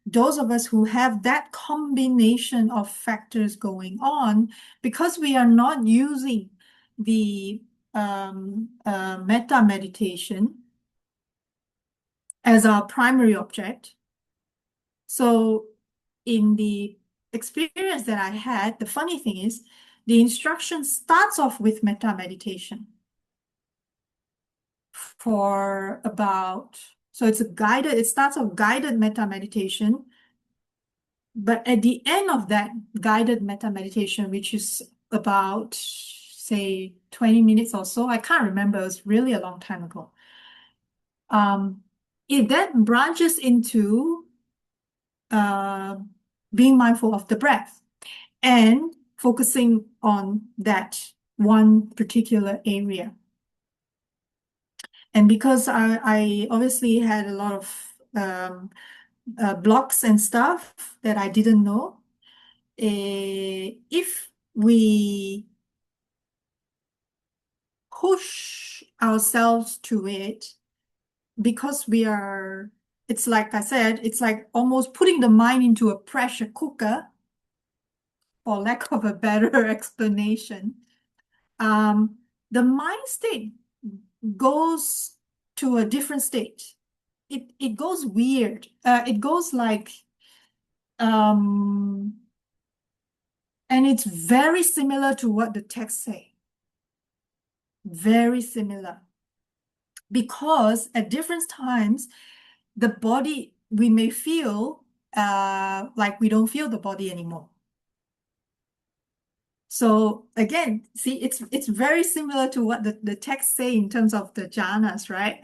Speaker 1: those of us who have that combination of factors going on, because we are not using the metta meditation as our primary object. So in the experience that I had, the funny thing is, the instruction starts off with metta meditation for so it starts off guided metta meditation, but at the end of that guided metta meditation, which is about, say, 20 minutes or so, I can't remember, it was really a long time ago. It then branches into being mindful of the breath and focusing on that one particular area. And because I obviously had a lot of blocks and stuff that I didn't know, if we push ourselves to it, because it's like I said, it's like almost putting the mind into a pressure cooker, for lack of a better explanation. The mind state goes to a different state. It goes weird. It goes like, and it's very similar to what the texts say. Very similar. Because at different times, the body, we may feel like we don't feel the body anymore. So again, see, it's very similar to what the texts say in terms of the jhanas, right?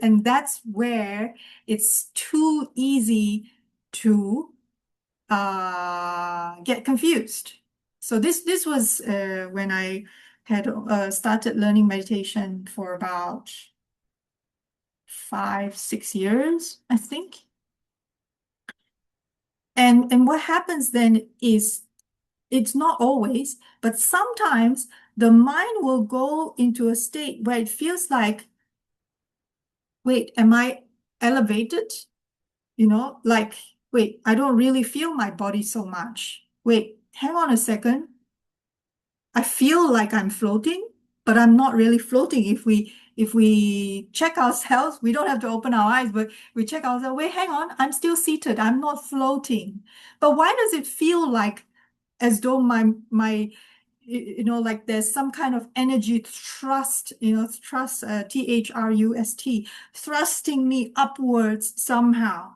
Speaker 1: And that's where it's too easy to get confused. So this was when I had started learning meditation for about 5-6 years, I think. And what happens then is, it's not always, but sometimes the mind will go into a state where it feels like, wait, am I elevated? Like, wait, I don't really feel my body so much. Wait, hang on a second. I feel like I'm floating, but I'm not really floating. If we check ourselves, we don't have to open our eyes, but we check ourselves, wait, hang on, I'm still seated, I'm not floating. But why does it feel like as though my like there's some kind of energy thrust, thrust, THRUST, thrusting me upwards somehow?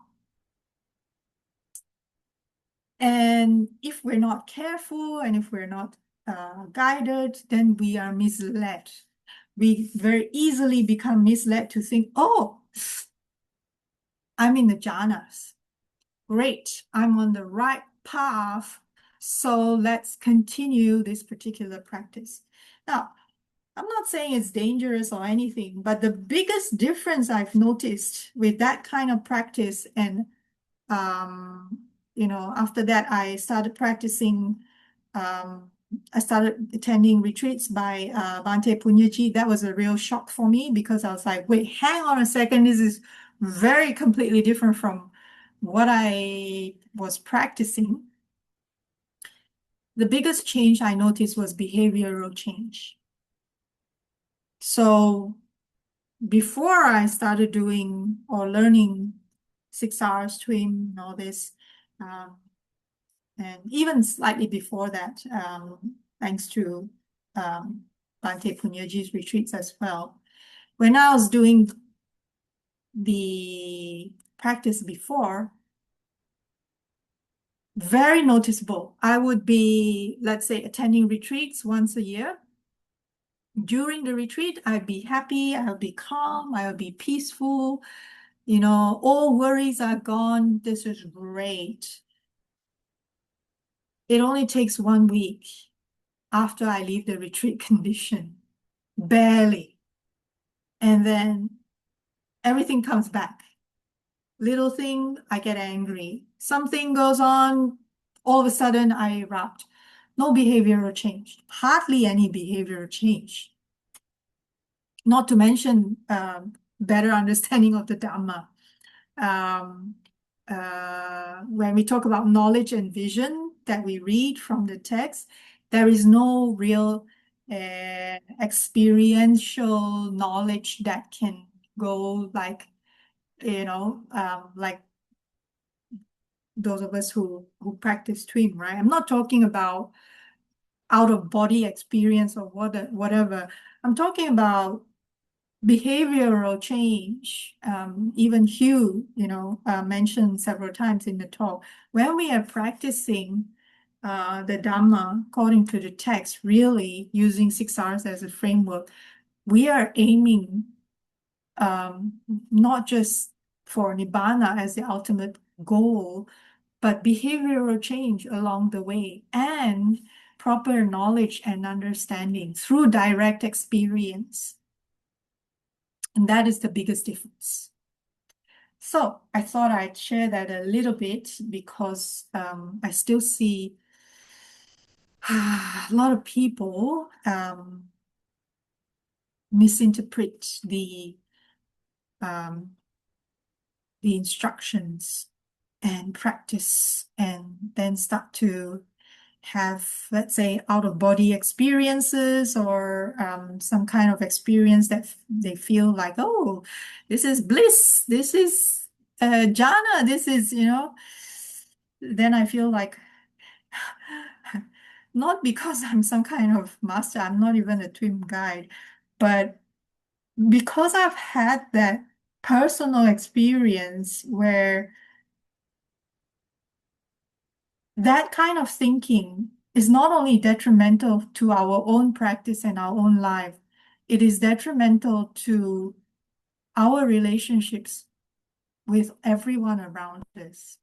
Speaker 1: And if we're not careful and if we're not guided, then we are misled. We very easily become misled to think, oh, I'm in the jhanas. Great, I'm on the right path. So let's continue this particular practice. Now, I'm not saying it's dangerous or anything, but the biggest difference I've noticed with that kind of practice, and after that I started practicing. I started attending retreats by Bhante Punyaji. That was a real shock for me because I was like, wait, hang on a second. This is very completely different from what I was practicing. The biggest change I noticed was behavioral change. So before I started doing or learning 6 hours swim and all this, um, and even slightly before that, thanks to Bhante Punyaji's retreats as well. When I was doing the practice before, very noticeable. I would be, let's say, attending retreats once a year. During the retreat, I'd be happy, I'll be calm, I'll be peaceful, all worries are gone. This is great. It only takes 1 week after I leave the retreat condition, barely. And then everything comes back. Little thing, I get angry. Something goes on, all of a sudden I erupt. No behavioral change, hardly any behavioral change. Not to mention better understanding of the Dhamma. When we talk about knowledge and vision that we read from the text, there is no real experiential knowledge that can go like those of us who practice twin, right? I'm not talking about out of body experience or whatever. I'm talking about behavioral change. Even Hugh, mentioned several times in the talk, when we are practicing the Dhamma according to the text, really using 6 hours as a framework, we are aiming not just for Nibbana as the ultimate goal, but behavioral change along the way and proper knowledge and understanding through direct experience. And that is the biggest difference. So I thought I'd share that a little bit because I still see a lot of people misinterpret the instructions and practice and then start to have, let's say, out-of-body experiences or some kind of experience that they feel like, oh, this is bliss, this is jhana, this is, then I feel like, not because I'm some kind of master, I'm not even a twin guide, but because I've had that personal experience where that kind of thinking is not only detrimental to our own practice and our own life, it is detrimental to our relationships with everyone around us.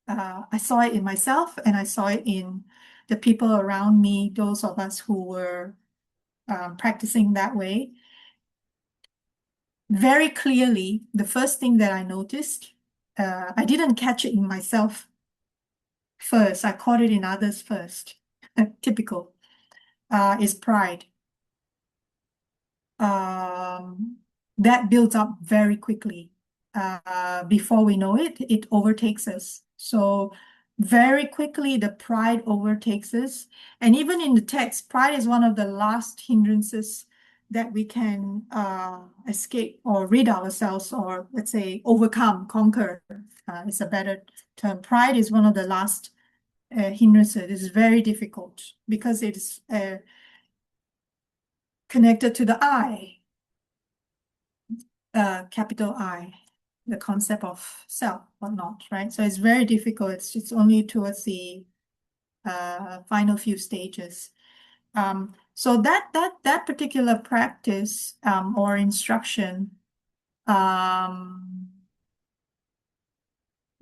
Speaker 1: I saw it in myself and I saw it in the people around me, those of us who were practicing that way. Very clearly, the first thing that I noticed, I didn't catch it in myself first, I caught it in others first. Typical, is pride. That builds up very quickly. Before we know it, it overtakes us. So very quickly, the pride overtakes us. And even in the text, pride is one of the last hindrances that we can escape or rid ourselves, or let's say overcome, conquer. Is a better term. Pride is one of the last hindrances. It is very difficult because it is connected to the I, capital I, the concept of self, whatnot, right? So it's very difficult. It's only towards the final few stages. So that particular practice or instruction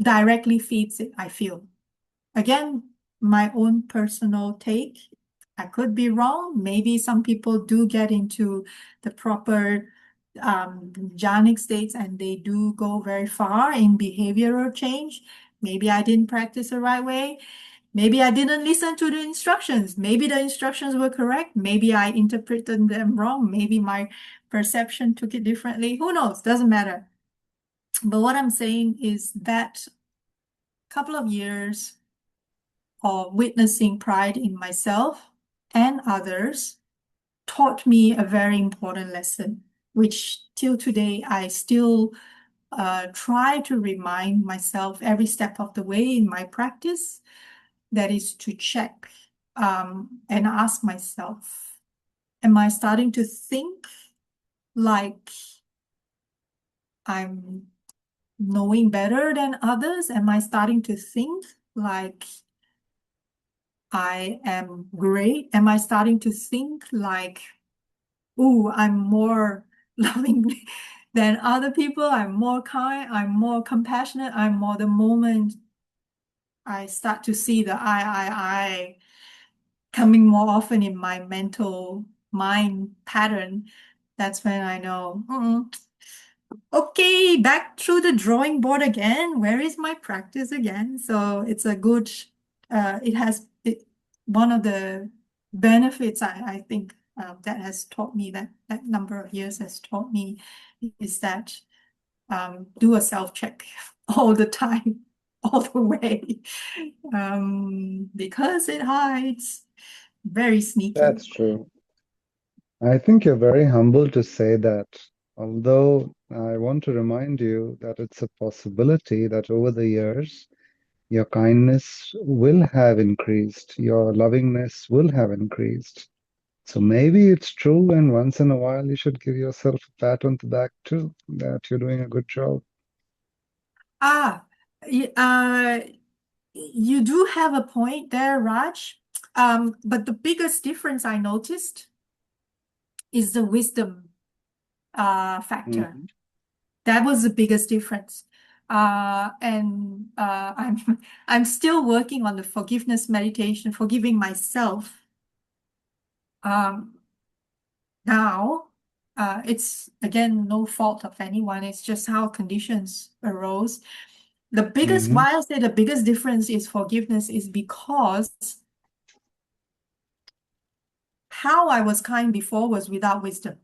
Speaker 1: directly feeds it, I feel. Again, my own personal take. I could be wrong. Maybe some people do get into the proper jhanic states and they do go very far in behavioral change. Maybe I didn't practice the right way. Maybe I didn't listen to the instructions. Maybe the instructions were correct. Maybe I interpreted them wrong. Maybe my perception took it differently. Who knows? Doesn't matter. But what I'm saying is that couple of years of witnessing pride in myself and others taught me a very important lesson, which till today I still try to remind myself every step of the way in my practice. That is to check and ask myself, am I starting to think like I'm knowing better than others? Am I starting to think like I am great? Am I starting to think like, ooh, I'm more loving than other people? I'm more kind, I'm more compassionate, I'm more the moment I start to see the I coming more often in my mental mind pattern, that's when I know, okay, back through the drawing board again. Where is my practice again? So it's a good, one of the benefits I think that has taught me that number of years has taught me is that do a self-check all the time, all the way, because it hides very sneaky.
Speaker 2: That's true. I think you're very humble to say that, although I want to remind you that it's a possibility that over the years, your kindness will have increased, your lovingness will have increased. So maybe it's true, and once in a while, you should give yourself a pat on the back too, that you're doing a good job.
Speaker 1: Ah, y- uh, you do have a point there, Raj. But the biggest difference I noticed is the wisdom factor.
Speaker 2: Mhm.
Speaker 1: That was the biggest difference. And I'm still working on the forgiveness meditation, forgiving myself. Um, now, it's again no fault of anyone. It's just how conditions arose.
Speaker 2: Mhm.
Speaker 1: Why I say the biggest difference is forgiveness is because how I was kind before was without wisdom.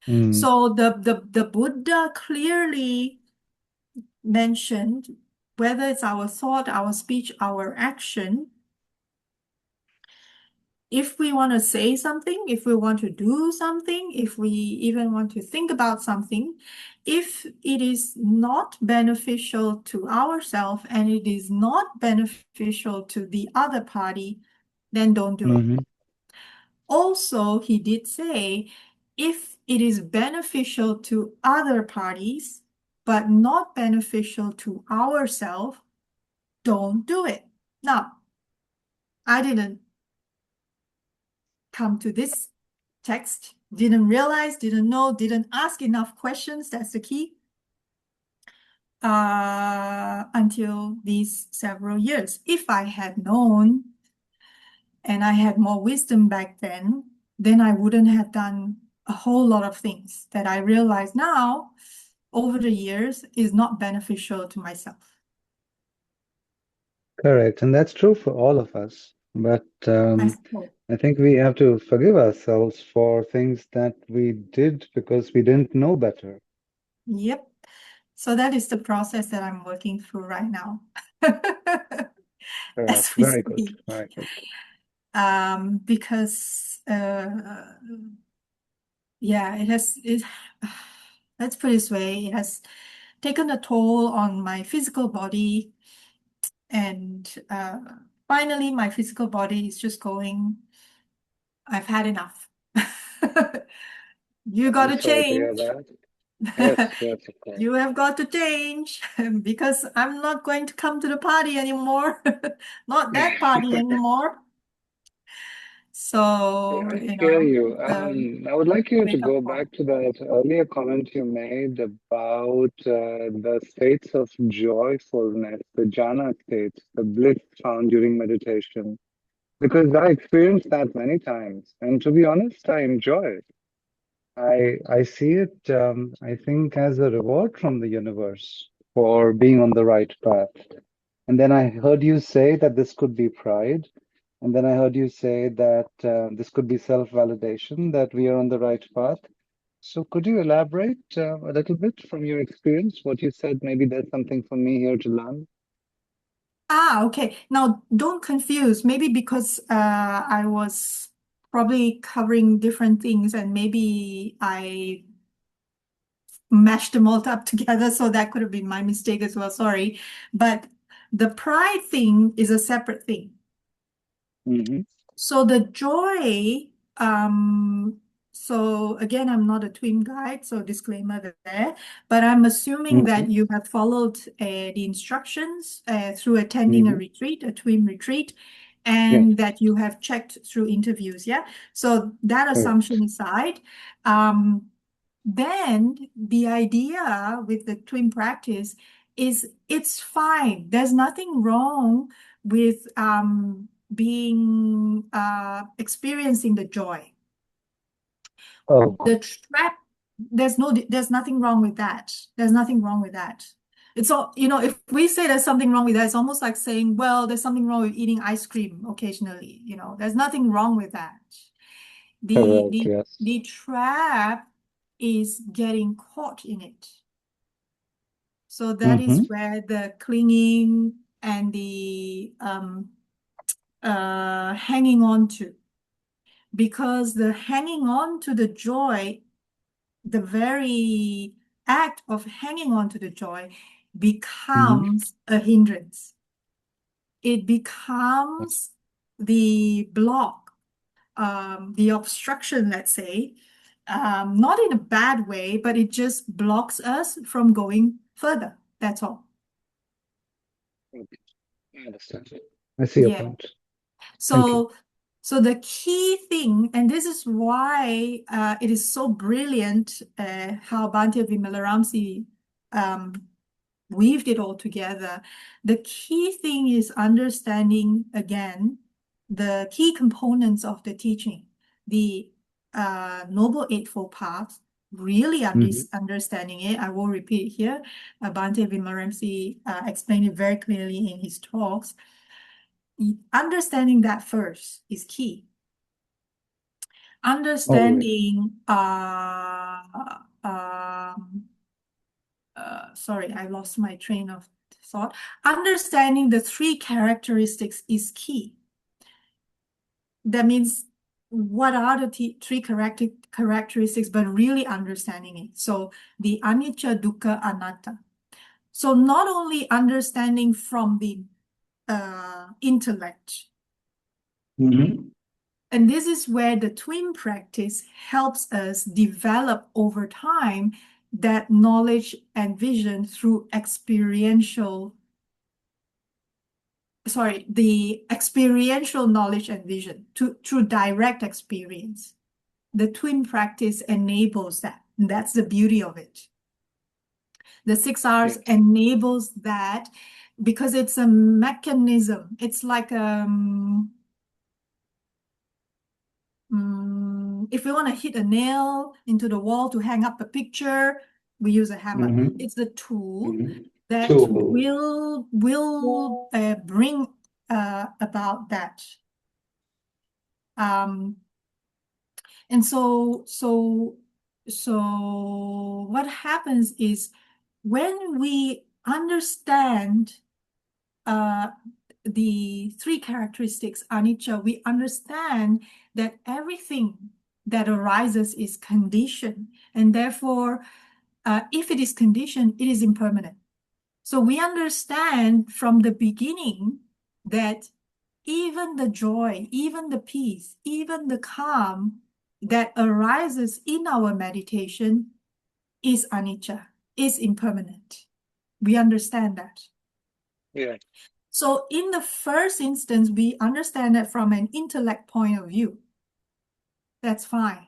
Speaker 2: Mm.
Speaker 1: So the Buddha clearly mentioned whether it's our thought, our speech, our action, if we want to say something, if we want to do something, if we even want to think about something, if it is not beneficial to ourselves and it is not beneficial to the other party, then don't do it.
Speaker 2: Mhm.
Speaker 1: Also, he did say, if it is beneficial to other parties, but not beneficial to ourselves, don't do it. Now, I didn't come to this text, didn't realize, didn't know, didn't ask enough questions. That's the key. Until these several years. If I had known and I had more wisdom back then I wouldn't have done a whole lot of things that I realize now over the years is not beneficial to myself.
Speaker 2: Correct. And that's true for all of us. But
Speaker 1: I suppose.
Speaker 2: I think we have to forgive ourselves for things that we did because we didn't know better.
Speaker 1: Yep. So that is the process that I'm working through right now. As
Speaker 2: Correct.
Speaker 1: we
Speaker 2: Very good.
Speaker 1: speak.
Speaker 2: Very good.
Speaker 1: Because yeah, let's put it this way, it has taken a toll on my physical body, and finally my physical body is just going, I've had enough. You got
Speaker 2: I'm
Speaker 1: to
Speaker 2: sorry to hear
Speaker 1: change.
Speaker 2: that. Yes, yes, of course.
Speaker 1: You have got to change because I'm not going to come to the party anymore. Not that party anymore.
Speaker 2: Yeah,
Speaker 1: So,
Speaker 2: I hear you. I would like you to
Speaker 1: wake up
Speaker 2: go
Speaker 1: call.
Speaker 2: back to that earlier comment you made about the states of joyfulness, the jhana states, the bliss found during meditation. Because I experienced that many times, and to be honest, I enjoy it. I see it, I think, as a reward from the universe for being on the right path. And then I heard you say that this could be pride. And then I heard you say that this could be self-validation, that we are on the right path. So could you elaborate a little bit from your experience, what you said? Maybe there's something for me here to learn.
Speaker 1: Ah, okay. Now, don't confuse. Maybe because I was probably covering different things and maybe I mashed them all up together. So that could have been my mistake as well. Sorry. But the pride thing is a separate thing.
Speaker 2: Hmm.
Speaker 1: So the joy, so again, I'm not a twin guide, so disclaimer there, but I'm assuming that
Speaker 2: Hmm.
Speaker 1: you have followed the instructions through attending a
Speaker 2: Hmm.
Speaker 1: retreat, a twin retreat,
Speaker 2: Yes,
Speaker 1: and that you have checked through interviews, yeah? So that
Speaker 2: correct.
Speaker 1: assumption aside, um, then the idea with the twin practice is it's fine. There's nothing wrong with being experiencing the joy.
Speaker 2: Oh,
Speaker 1: The trap, there's nothing wrong with that. There's nothing wrong with that. It's all, if we say there's something wrong with that, it's almost like saying, well, there's something wrong with eating ice cream occasionally. There's nothing wrong with that. The
Speaker 2: correct.
Speaker 1: the
Speaker 2: Yes.
Speaker 1: the trap is getting caught in it. So that is
Speaker 2: Hmm.
Speaker 1: where the clinging and the hanging on to. Because the hanging on to the joy, the very act of hanging on to the joy
Speaker 2: Hmm.
Speaker 1: becomes a hindrance. It becomes the block, the obstruction, let's say, not in a bad way, but it just blocks us from going further. That's all.
Speaker 2: I understand. I see your
Speaker 1: Yeah.
Speaker 2: point. Thank you.
Speaker 1: So, so the key thing, and this is why it is so brilliant how Bhante Vimalaramsi um, weaved it all together. The key thing is understanding, again, the key components of the teaching, the Noble Eightfold Path, really
Speaker 2: Hmm.
Speaker 1: understanding it. I will repeat here. Bhante Vimalaramsi explained it very clearly in his talks. Understanding that first is key.
Speaker 2: Always.
Speaker 1: Understanding, sorry, I lost my train of thought. Understanding the three characteristics is key. That means what are the three characteristics, but really understanding it. So the anicca, dukkha, anatta. So not only understanding from the intellect,
Speaker 2: Hmm.
Speaker 1: and this is where the twin practice helps us develop over time that knowledge and vision through the experiential knowledge and vision through direct experience. The twin practice enables that. And that's the beauty of it. The 6 hours
Speaker 2: Yes.
Speaker 1: enables that because it's a mechanism. It's like if we want to hit a nail into the wall to hang up a picture, we use a hammer.
Speaker 2: Hmm.
Speaker 1: It's the tool
Speaker 2: Hmm.
Speaker 1: that
Speaker 2: Tool.
Speaker 1: will bring about that. Um, and so what happens is when we understand uh, the three characteristics anicca, we understand that everything that arises is conditioned, and therefore, if it is conditioned, it is impermanent. So we understand from the beginning that even the joy, even the peace, even the calm that arises in our meditation is anicca, is impermanent. We understand that.
Speaker 2: Yeah.
Speaker 1: So in the first instance, we understand that from an intellect point of view. That's fine.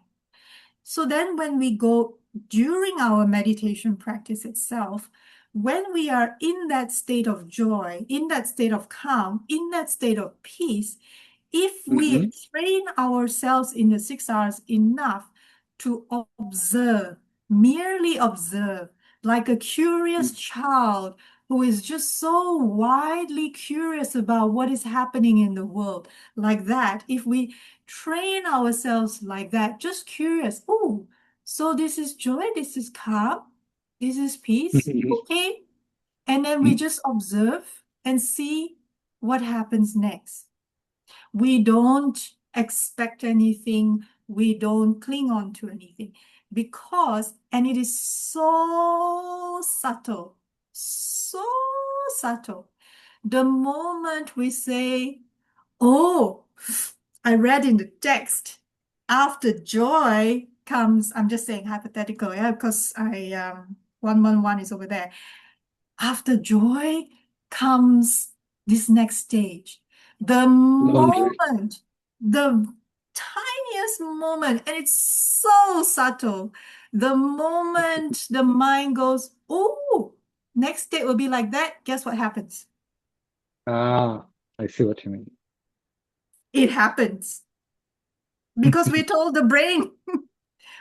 Speaker 1: So then when we go during our meditation practice itself, when we are in that state of joy, in that state of calm, in that state of peace, If we train ourselves in the 6 hours enough to observe, merely observe, like a curious child who is just so widely curious about what is happening in the world, like that, if we train ourselves like that, just curious, oh, so this is joy, this is calm, this is peace, okay. And then we just observe and see what happens next. We don't expect anything. We don't cling on to anything because, and it is so subtle, so subtle. The moment we say, oh, I read in the text, after joy comes, I'm just saying hypothetical, yeah, because 111 is over there. After joy comes this next stage. The moment, the tiniest moment, and it's so subtle. The moment the mind goes, oh, next state will be like that, guess what happens?
Speaker 2: Ah, I see what you mean.
Speaker 1: It happens. Because we told the brain,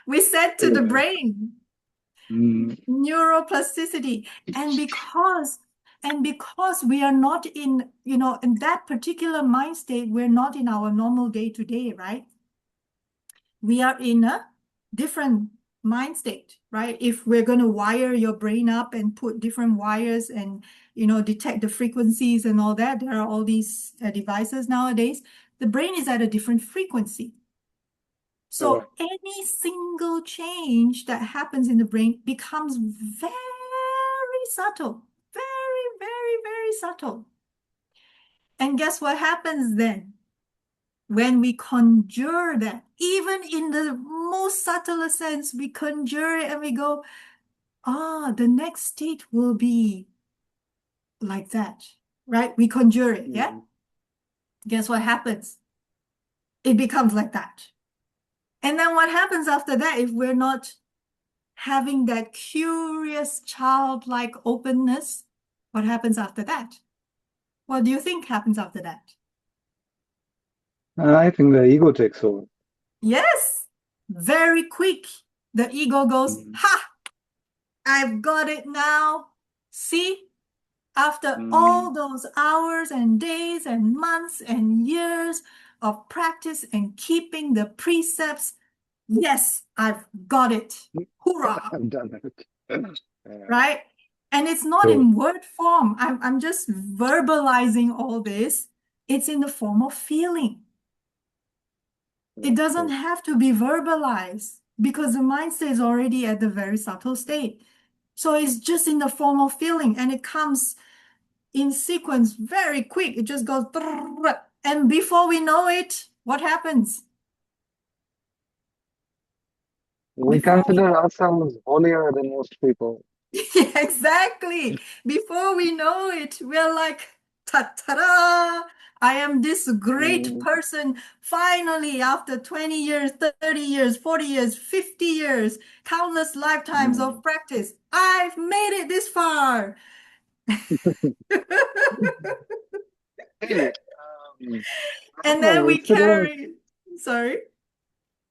Speaker 1: we said to the brain, neuroplasticity. And because we are not in, in that particular mind state, we're not in our normal day-to-day, right? We are in a different mind state, right? If we're going to wire your brain up and put different wires and, detect the frequencies and all that, there are all these devices nowadays. The brain is at a different frequency. So any single change that happens in the brain becomes very subtle, very, very, very subtle. And guess what happens then? When we conjure that, even in the most subtle sense, we conjure it and we go, the next state will be like that, right? We conjure it, yeah? Guess what happens? It becomes like that. And then what happens after that if we're not having that curious childlike openness? What happens after that? What do you think happens after that?
Speaker 2: I think the ego takes over.
Speaker 1: Yes, very quick. The ego goes, ha, I've got it now. See, after all those hours and days and months and years of practice and keeping the precepts, yes, I've got it. Hoorah.
Speaker 2: I've done it.
Speaker 1: Right? And it's not in word form. I'm just verbalizing all this. It's in the form of feeling. It doesn't have to be verbalized because the mind state is already at the very subtle state. So it's just in the form of feeling and it comes in sequence very quick. It just goes, and before we know it, what happens?
Speaker 2: We consider ourselves holier than most people.
Speaker 1: Yeah, exactly. Before we know it, we're like, ta-ta-da! I am this great person. Finally, after 20 years, 30 years, 40 years, 50 years, countless lifetimes of practice, I've made it this far.
Speaker 2: Hey,
Speaker 1: And then we carry, sorry.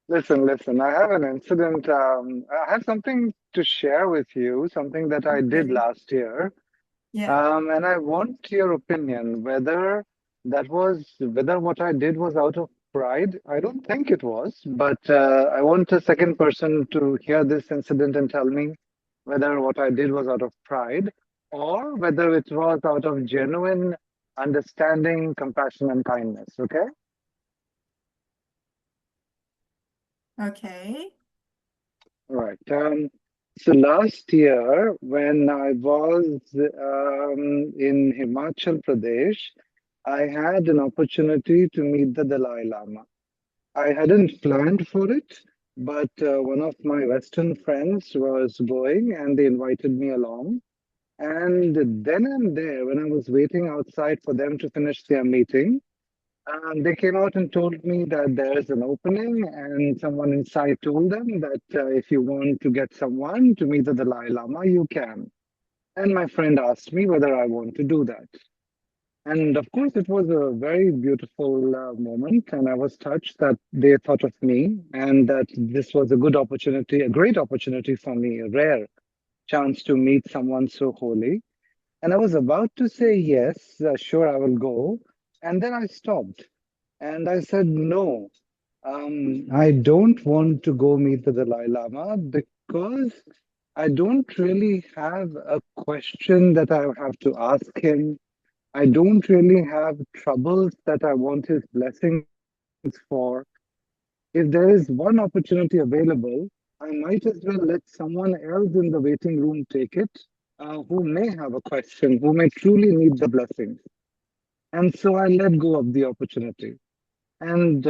Speaker 2: Listen, I have an incident. I have something to share with you, something that I did last year.
Speaker 1: Yeah.
Speaker 2: And I want your opinion whether whether what I did was out of pride. I don't think it was, but I want a second person to hear this incident and tell me whether what I did was out of pride or whether it was out of genuine understanding, compassion, and kindness. Okay?
Speaker 1: Okay.
Speaker 2: Right. So last year, when I was in Himachal Pradesh, I had an opportunity to meet the Dalai Lama. I hadn't planned for it, but one of my Western friends was going and they invited me along. And then and there, when I was waiting outside for them to finish their meeting, they came out and told me that there is an opening, and someone inside told them that if you want to get someone to meet the Dalai Lama, you can. And my friend asked me whether I want to do that. And of course, it was a very beautiful moment, and I was touched that they thought of me and that this was a good opportunity, a great opportunity for me, a rare chance to meet someone so holy. And I was about to say yes, sure, I will go. And then I stopped and I said, no, I don't want to go meet the Dalai Lama because I don't really have a question that I have to ask him. I don't really have troubles that I want his blessings for. If there is one opportunity available, I might as well let someone else in the waiting room take it, who may have a question, who may truly need the blessings. And so I let go of the opportunity. And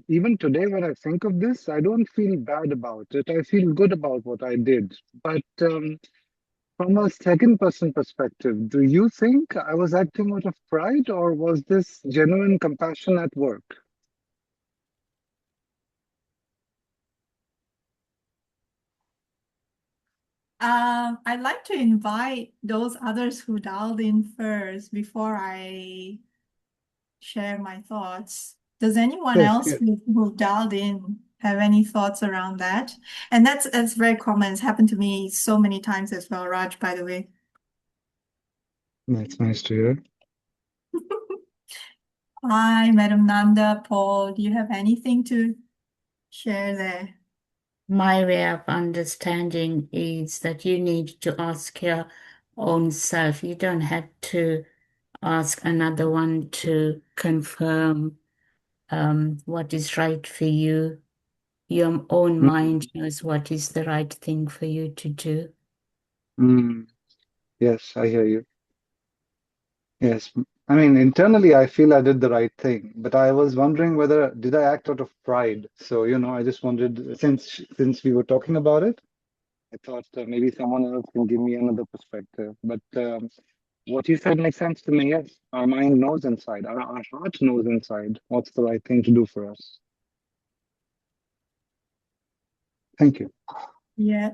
Speaker 2: even today, when I think of this, I don't feel bad about it. I feel good about what I did. But from a second person perspective, do you think I was acting out of pride or was this genuine compassion at work?
Speaker 1: I'd like to invite those others who dialed in first before I share my thoughts. Does anyone
Speaker 2: Yes,
Speaker 1: else
Speaker 2: yes.
Speaker 1: who dialed in have any thoughts around that? And that's very common. It's happened to me so many times as well, Raj, by the way.
Speaker 2: That's nice to hear.
Speaker 1: Hi, Madam Nanda, Paul. Do you have anything to share there?
Speaker 3: My way of understanding is that you need to ask your own self. You don't have to ask another one to confirm what is right for you. Your own mind knows what is the right thing for you to do.
Speaker 2: Mm, yes, I hear you. Yes. I mean, internally, I feel I did the right thing, but I was wondering whether did I act out of pride? So, I just wanted, since we were talking about it, I thought maybe someone else can give me another perspective. But what you said makes sense to me. Yes, our mind knows inside, our heart knows inside what's the right thing to do for us. Thank you.
Speaker 1: Yeah.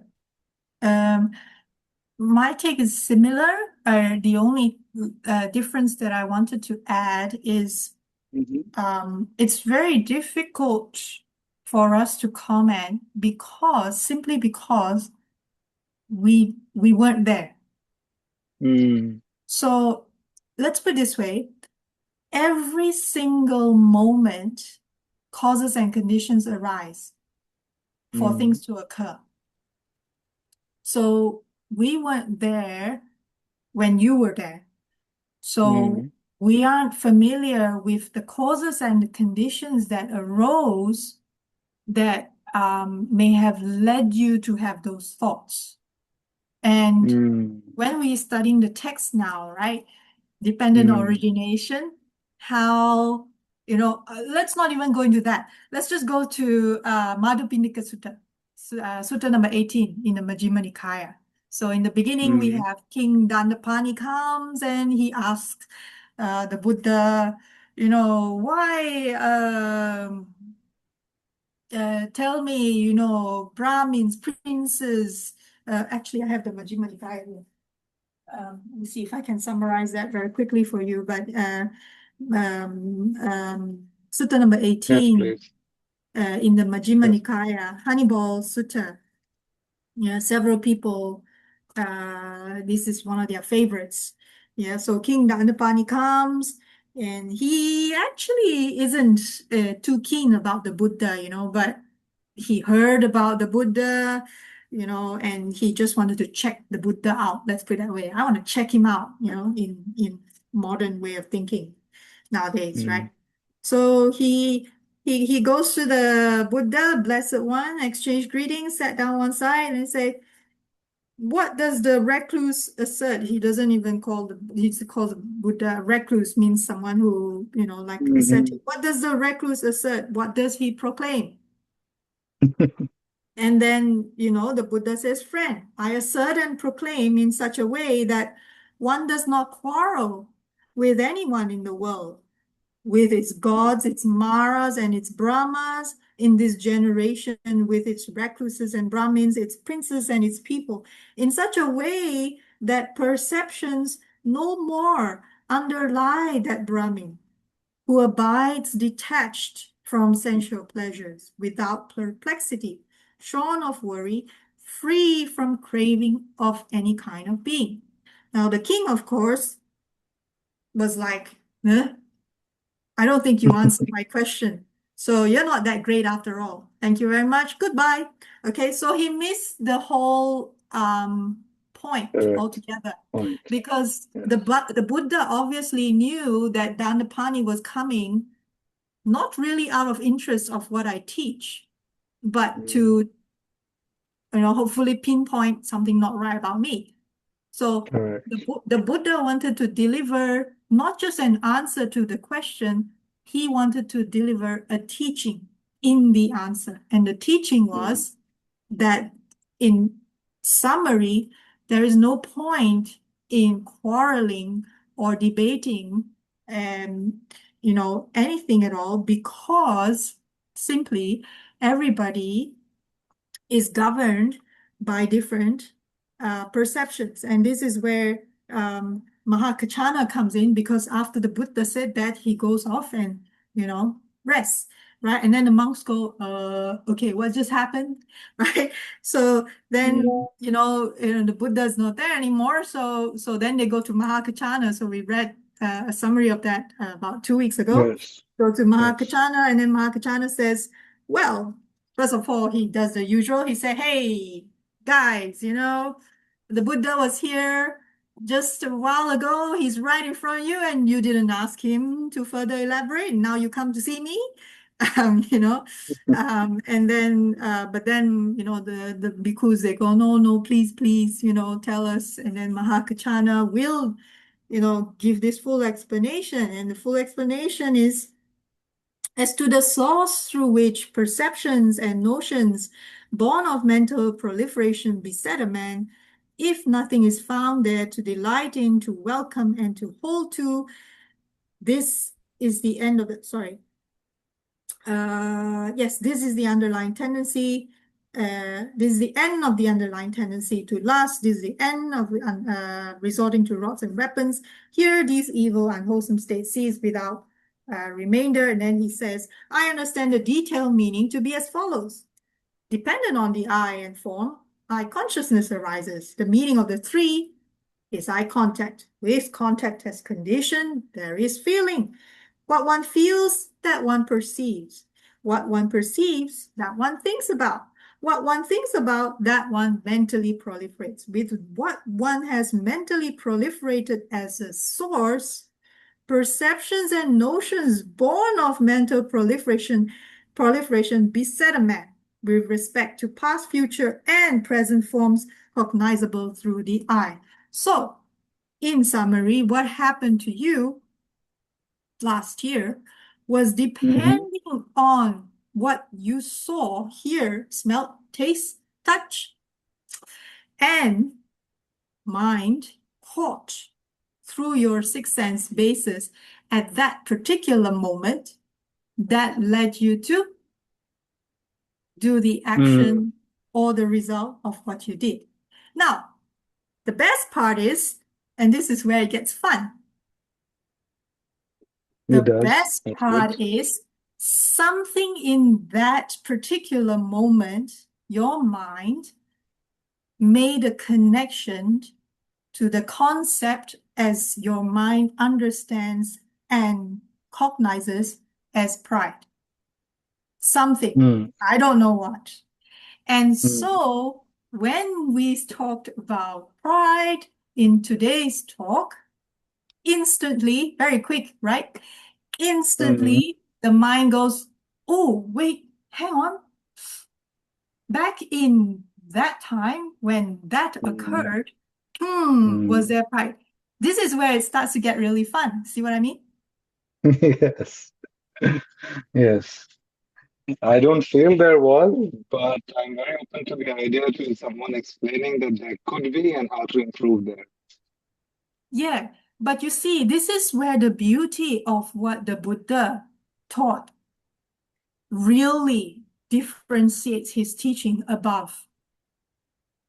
Speaker 1: My take is similar. The only difference that I wanted to add is it's very difficult for us to comment simply because we weren't there.
Speaker 2: Mm,
Speaker 1: So let's put it this way. Every single moment, causes and conditions arise for things to occur. So we weren't there when you were there. So we aren't familiar with the causes and the conditions that arose that may have led you to have those thoughts. And when we're studying the text now, right, dependent origination, how, let's not even go into that. Let's just go to Madhupindika Sutta, Sutta number 18 in the Majjhima Nikaya. So in the beginning, we have King Dandapani comes and he asks the Buddha, why tell me, Brahmins, princes. Actually, I have the Majjhima Nikaya here. Let me see if I can summarize that very quickly for you. But Sutta number 18 in the Majjhima Nikaya, Hannibal Sutta. Yeah, several people, this is one of their favorites. Yeah, so King Dandapani comes and he actually isn't too keen about the Buddha, but he heard about the Buddha, and he just wanted to check the Buddha out. Let's put it that way. I want to check him out, in modern way of thinking nowadays, right? So he goes to the Buddha, Blessed One, exchange greetings, sat down one side and say, what does the recluse assert? He doesn't even call he calls the Buddha recluse, means someone who, like ascetic. What does the recluse assert? What does he proclaim? And then, the Buddha says, friend, I assert and proclaim in such a way that one does not quarrel with anyone in the world, with its gods, its maras, and its brahmas, in this generation, with its recluses and brahmins, its princes and its people, in such a way that perceptions no more underlie that Brahmin, who abides detached from sensual pleasures, without perplexity, shorn of worry, free from craving of any kind of being. Now, the king, of course, was like, huh? I don't think you answered my question. So you're not that great after all. Thank you very much. Goodbye. Okay, so he missed the whole point
Speaker 2: Correct.
Speaker 1: altogether
Speaker 2: Point.
Speaker 1: because
Speaker 2: Yes.
Speaker 1: the Buddha obviously knew that Dandapani was coming not really out of interest of what I teach, but to hopefully pinpoint something not right about me. So
Speaker 2: Correct.
Speaker 1: the Buddha wanted to deliver not just an answer to the question, he wanted to deliver a teaching in the answer. And the teaching was that in summary, there is no point in quarreling or debating anything at all, because simply everybody is governed by different perceptions. And this is where Mahākaccāna comes in, because after the Buddha said that, he goes off and, rests, right? And then the monks go, okay, what just happened, right? So then, the Buddha is not there anymore. So then they go to Mahākaccāna. So we read a summary of that about 2 weeks ago.
Speaker 2: Yes.
Speaker 1: Go to Mahākaccāna, and then Mahākaccāna says, well, first of all, he does the usual. He said, hey, guys, the Buddha was here just a while ago. He's right in front of you, and you didn't ask him to further elaborate. Now you come to see me, and then, but then, the bhikkhus, they go, no, please, tell us. And then Mahākaccāna will, give this full explanation. And the full explanation is, as to the source through which perceptions and notions born of mental proliferation beset a man, if nothing is found there to delight in, to welcome, and to hold to, this is the end of it. Sorry. Yes, this is the underlying tendency. This is the end of the underlying tendency to lust. This is the end of resorting to rods and weapons. Here, these evil, unwholesome states cease without remainder. And then he says, I understand the detailed meaning to be as follows. Dependent on the eye and form, eye consciousness arises. The meaning of the three is eye contact. With contact as condition, there is feeling. What one feels, that one perceives. What one perceives, that one thinks about. What one thinks about, that one mentally proliferates. With what one has mentally proliferated as a source, perceptions and notions born of mental proliferation beset a man with respect to past, future, and present forms cognizable through the eye. So, in summary, what happened to you last year was depending on what you saw, hear, smell, taste, touch, and mind caught through your sixth sense basis at that particular moment, that led you to do the action or the result of what you did. Now, the best part is, and this is where it gets fun, the best part is something in that particular moment, your mind made a connection to the concept as your mind understands and cognizes as pride. Something, I don't know what. And so when we talked about pride in today's talk, instantly, very quick, right? Instantly, the mind goes, oh, wait, hang on. Back in that time when that occurred, was there pride? This is where it starts to get really fun. See what I mean?
Speaker 2: Yes. Yes. I don't feel there was, but I'm very open to the idea to someone explaining that there could be and how to improve there.
Speaker 1: Yeah, but you see, this is where the beauty of what the Buddha taught really differentiates his teaching above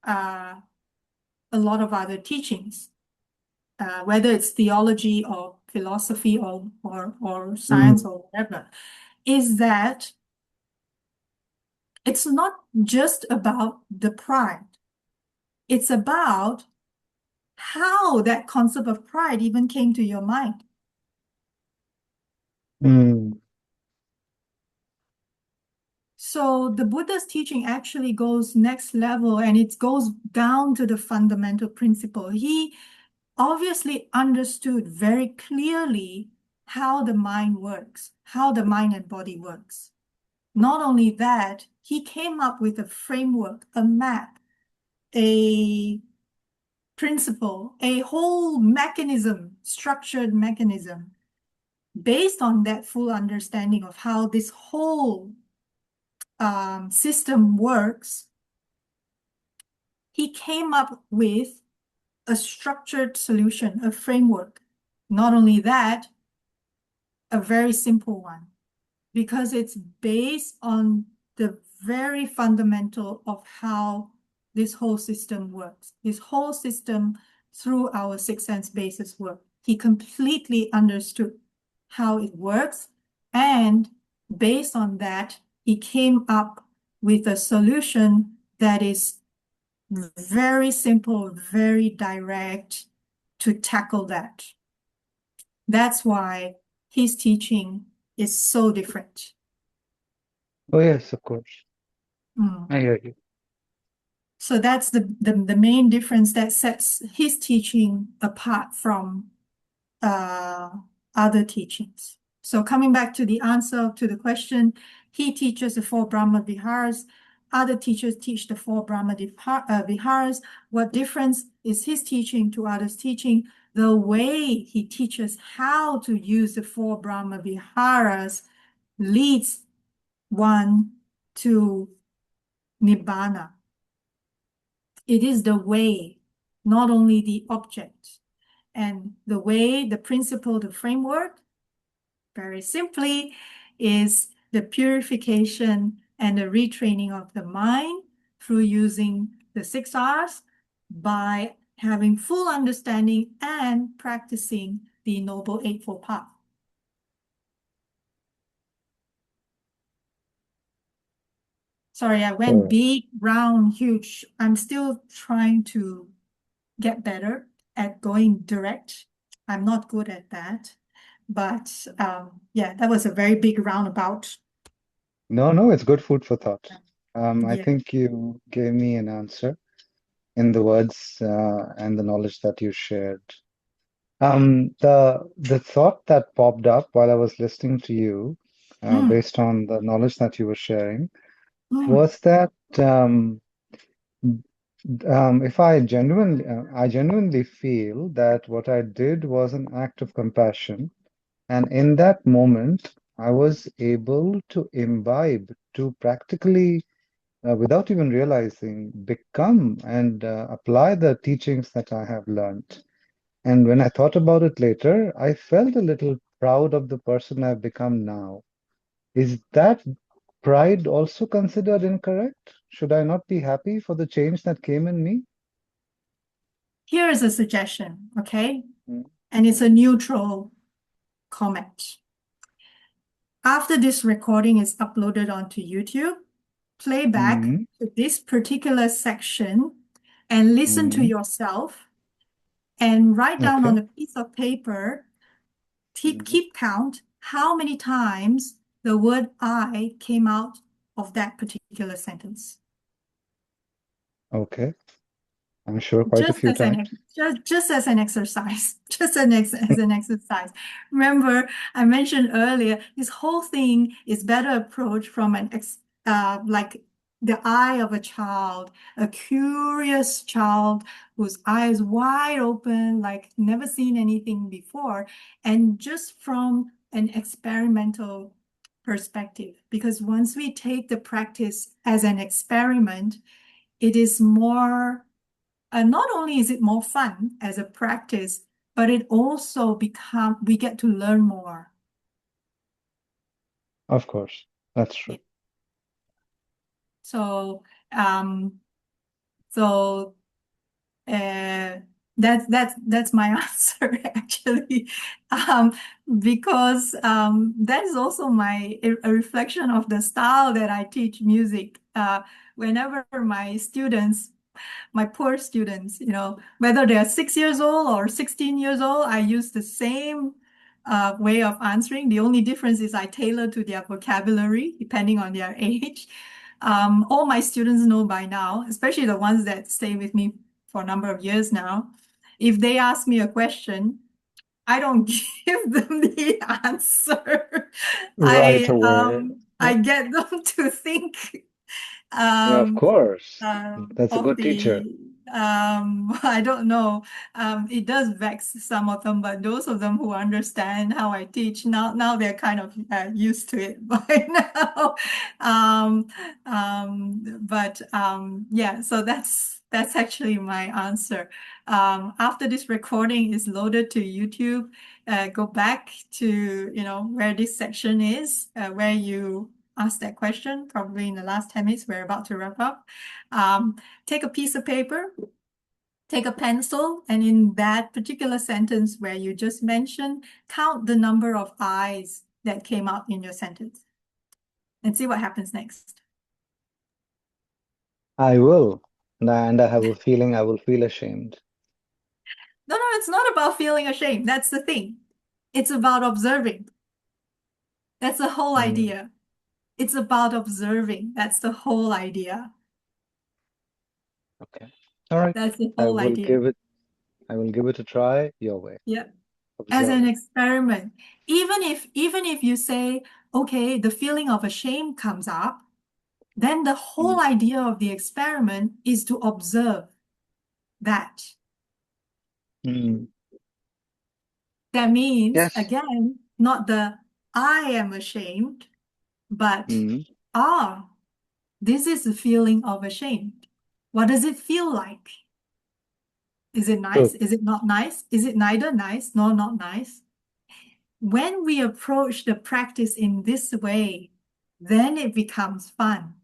Speaker 1: a lot of other teachings, whether it's theology or philosophy or science or whatever, is that it's not just about the pride. It's about how that concept of pride even came to your mind. So the Buddha's teaching actually goes next level, and it goes down to the fundamental principle. He obviously understood very clearly how the mind works, how the mind and body works. Not only that, he came up with a framework, a map, a principle, a whole mechanism, structured mechanism, based on that full understanding of how this whole system works. He came up with a structured solution, a framework. Not only that, a very simple one, because it's based on the very fundamental of how this whole system works. This whole system through our six sense basis work. He completely understood how it works, and based on that, he came up with a solution that is very simple, very direct to tackle that. That's why his teaching is so different.
Speaker 2: Oh, yes, of course.
Speaker 1: Mm.
Speaker 2: I hear you.
Speaker 1: So that's the main difference that sets his teaching apart from other teachings. So coming back to the answer to the question, he teaches the four Brahma Viharas. Other teachers teach the four Brahma Viharas. What difference is his teaching to others' teaching? The way he teaches how to use the four Brahma Viharas leads one to Nibbana. It is the way, not only the object. And the way, the principle, the framework, very simply, is the purification and the retraining of the mind through using the 6 R's by having full understanding and practicing the Noble Eightfold Path. Sorry, I went big, round, huge. I'm still trying to get better at going direct. I'm not good at that. But yeah, that was a very big roundabout.
Speaker 2: No, it's good food for thought. I
Speaker 1: Yeah.
Speaker 2: think you gave me an answer in the words and the knowledge that you shared. The thought that popped up while I was listening to you, based on the knowledge that you were sharing, was that if I genuinely feel that what I did was an act of compassion, and in that moment, I was able to imbibe, to practically, without even realizing, become and apply the teachings that I have learned. And when I thought about it later, I felt a little proud of the person I've become now. Is that pride also considered incorrect? Should I not be happy for the change that came in me?
Speaker 1: Here is a suggestion, okay? And it's a neutral comment. After this recording is uploaded onto YouTube, play back to this particular section and listen to yourself and write down on a piece of paper, keep count how many times the word I came out of that particular sentence.
Speaker 2: Okay. I'm sure quite a few times.
Speaker 1: Just as an exercise, as an exercise. Remember, I mentioned earlier, this whole thing is better approached from like the eye of a child, a curious child whose eyes wide open, like never seen anything before, and just from an experimental perspective. Because once we take the practice as an experiment, it is more. Not only is it more fun as a practice, but it also we get to learn more.
Speaker 2: Of course, that's true.
Speaker 1: So, That's my answer actually, because that is also a reflection of the style that I teach music. Whenever my poor students, whether they're 6 years old or 16 years old, I use the same way of answering. The only difference is I tailor to their vocabulary depending on their age. All my students know by now, especially the ones that stay with me for a number of years now. If they ask me a question, I don't give them the answer.
Speaker 2: Right away.
Speaker 1: I get them to think
Speaker 2: Yeah, of course. That's a
Speaker 1: of
Speaker 2: good teacher.
Speaker 1: the I don't know. It does vex some of them, but those of them who understand how I teach now they're kind of used to it by now. But yeah, so that's actually my answer. After this recording is loaded to YouTube, go back to where this section is, where you ask that question, probably in the last 10 minutes. We're about to wrap up. Take a piece of paper, take a pencil, and in that particular sentence where you just mentioned, count the number of I's that came out in your sentence and see what happens next.
Speaker 2: I will. And I have a feeling I will feel ashamed.
Speaker 1: No, it's not about feeling ashamed. That's the thing. It's about observing. That's the whole idea. It's about observing. That's the whole idea.
Speaker 2: Okay. All right.
Speaker 1: That's the
Speaker 2: I
Speaker 1: whole
Speaker 2: will
Speaker 1: idea.
Speaker 2: I will give it a try your way.
Speaker 1: Yeah. As an
Speaker 2: Observe.
Speaker 1: experiment. Even if you say, okay, the feeling of shame comes up, then the whole idea of the experiment is to observe that.
Speaker 2: Mm.
Speaker 1: That means,
Speaker 2: Yes.
Speaker 1: again, not the I am ashamed, but this is the feeling of ashamed. What does it feel like? Is it nice?
Speaker 2: Good.
Speaker 1: Is it not nice? Is it neither nice nor not nice? When we approach the practice in this way, then it becomes fun.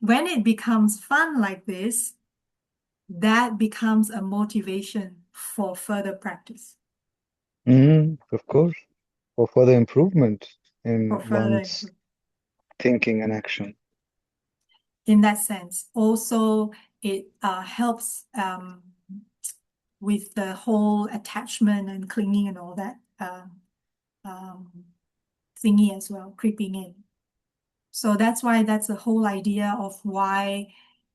Speaker 1: When it becomes fun like this, that becomes a motivation for further practice.
Speaker 2: Of course. For further improvement in
Speaker 1: For further
Speaker 2: one's
Speaker 1: improvement.
Speaker 2: thinking and action.
Speaker 1: In that sense, also it helps with the whole attachment and clinging and all that thingy as well, creeping in. So that's the whole idea of why,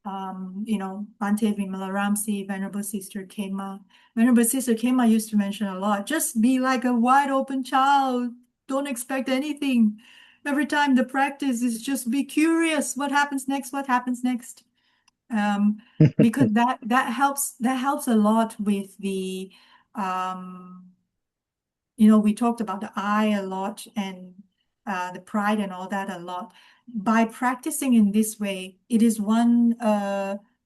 Speaker 1: Bhante Vimalaramsi, Venerable Sister Kema used to mention a lot, just be like a wide open child. Don't expect anything. Every time the practice is just be curious. What happens next? What happens next? Because that helps a lot with the, we talked about the I a lot and the pride and all that a lot. By practicing in this way, it is one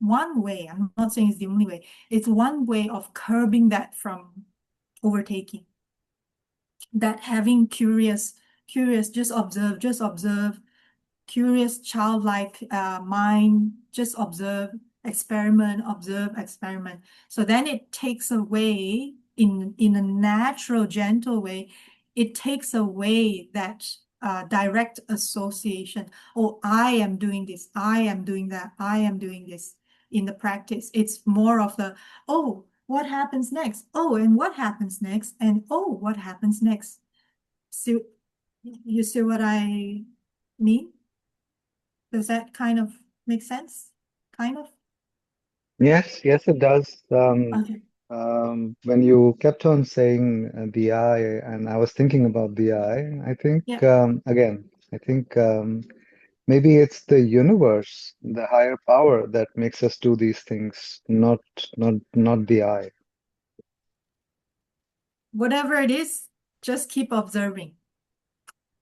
Speaker 1: way. I'm not saying it's the only way. It's one way of curbing that from overtaking. That having curious, just observe, curious, childlike mind, just observe, experiment. So then it takes away in a natural, gentle way, it takes away that direct association. Oh, I am doing this, I am doing that, I am doing this in the practice. It's more of the, oh, what happens next? Oh, and what happens next? And oh, what happens next? So you see what I mean? Does that kind of make sense? Kind of?
Speaker 2: Yes, it does.
Speaker 1: Okay.
Speaker 2: When you kept on saying the I, and I was thinking about the I think,
Speaker 1: Yeah.
Speaker 2: again, I think maybe it's the universe, the higher power that makes us do these things, not the I.
Speaker 1: Whatever it is, just keep observing.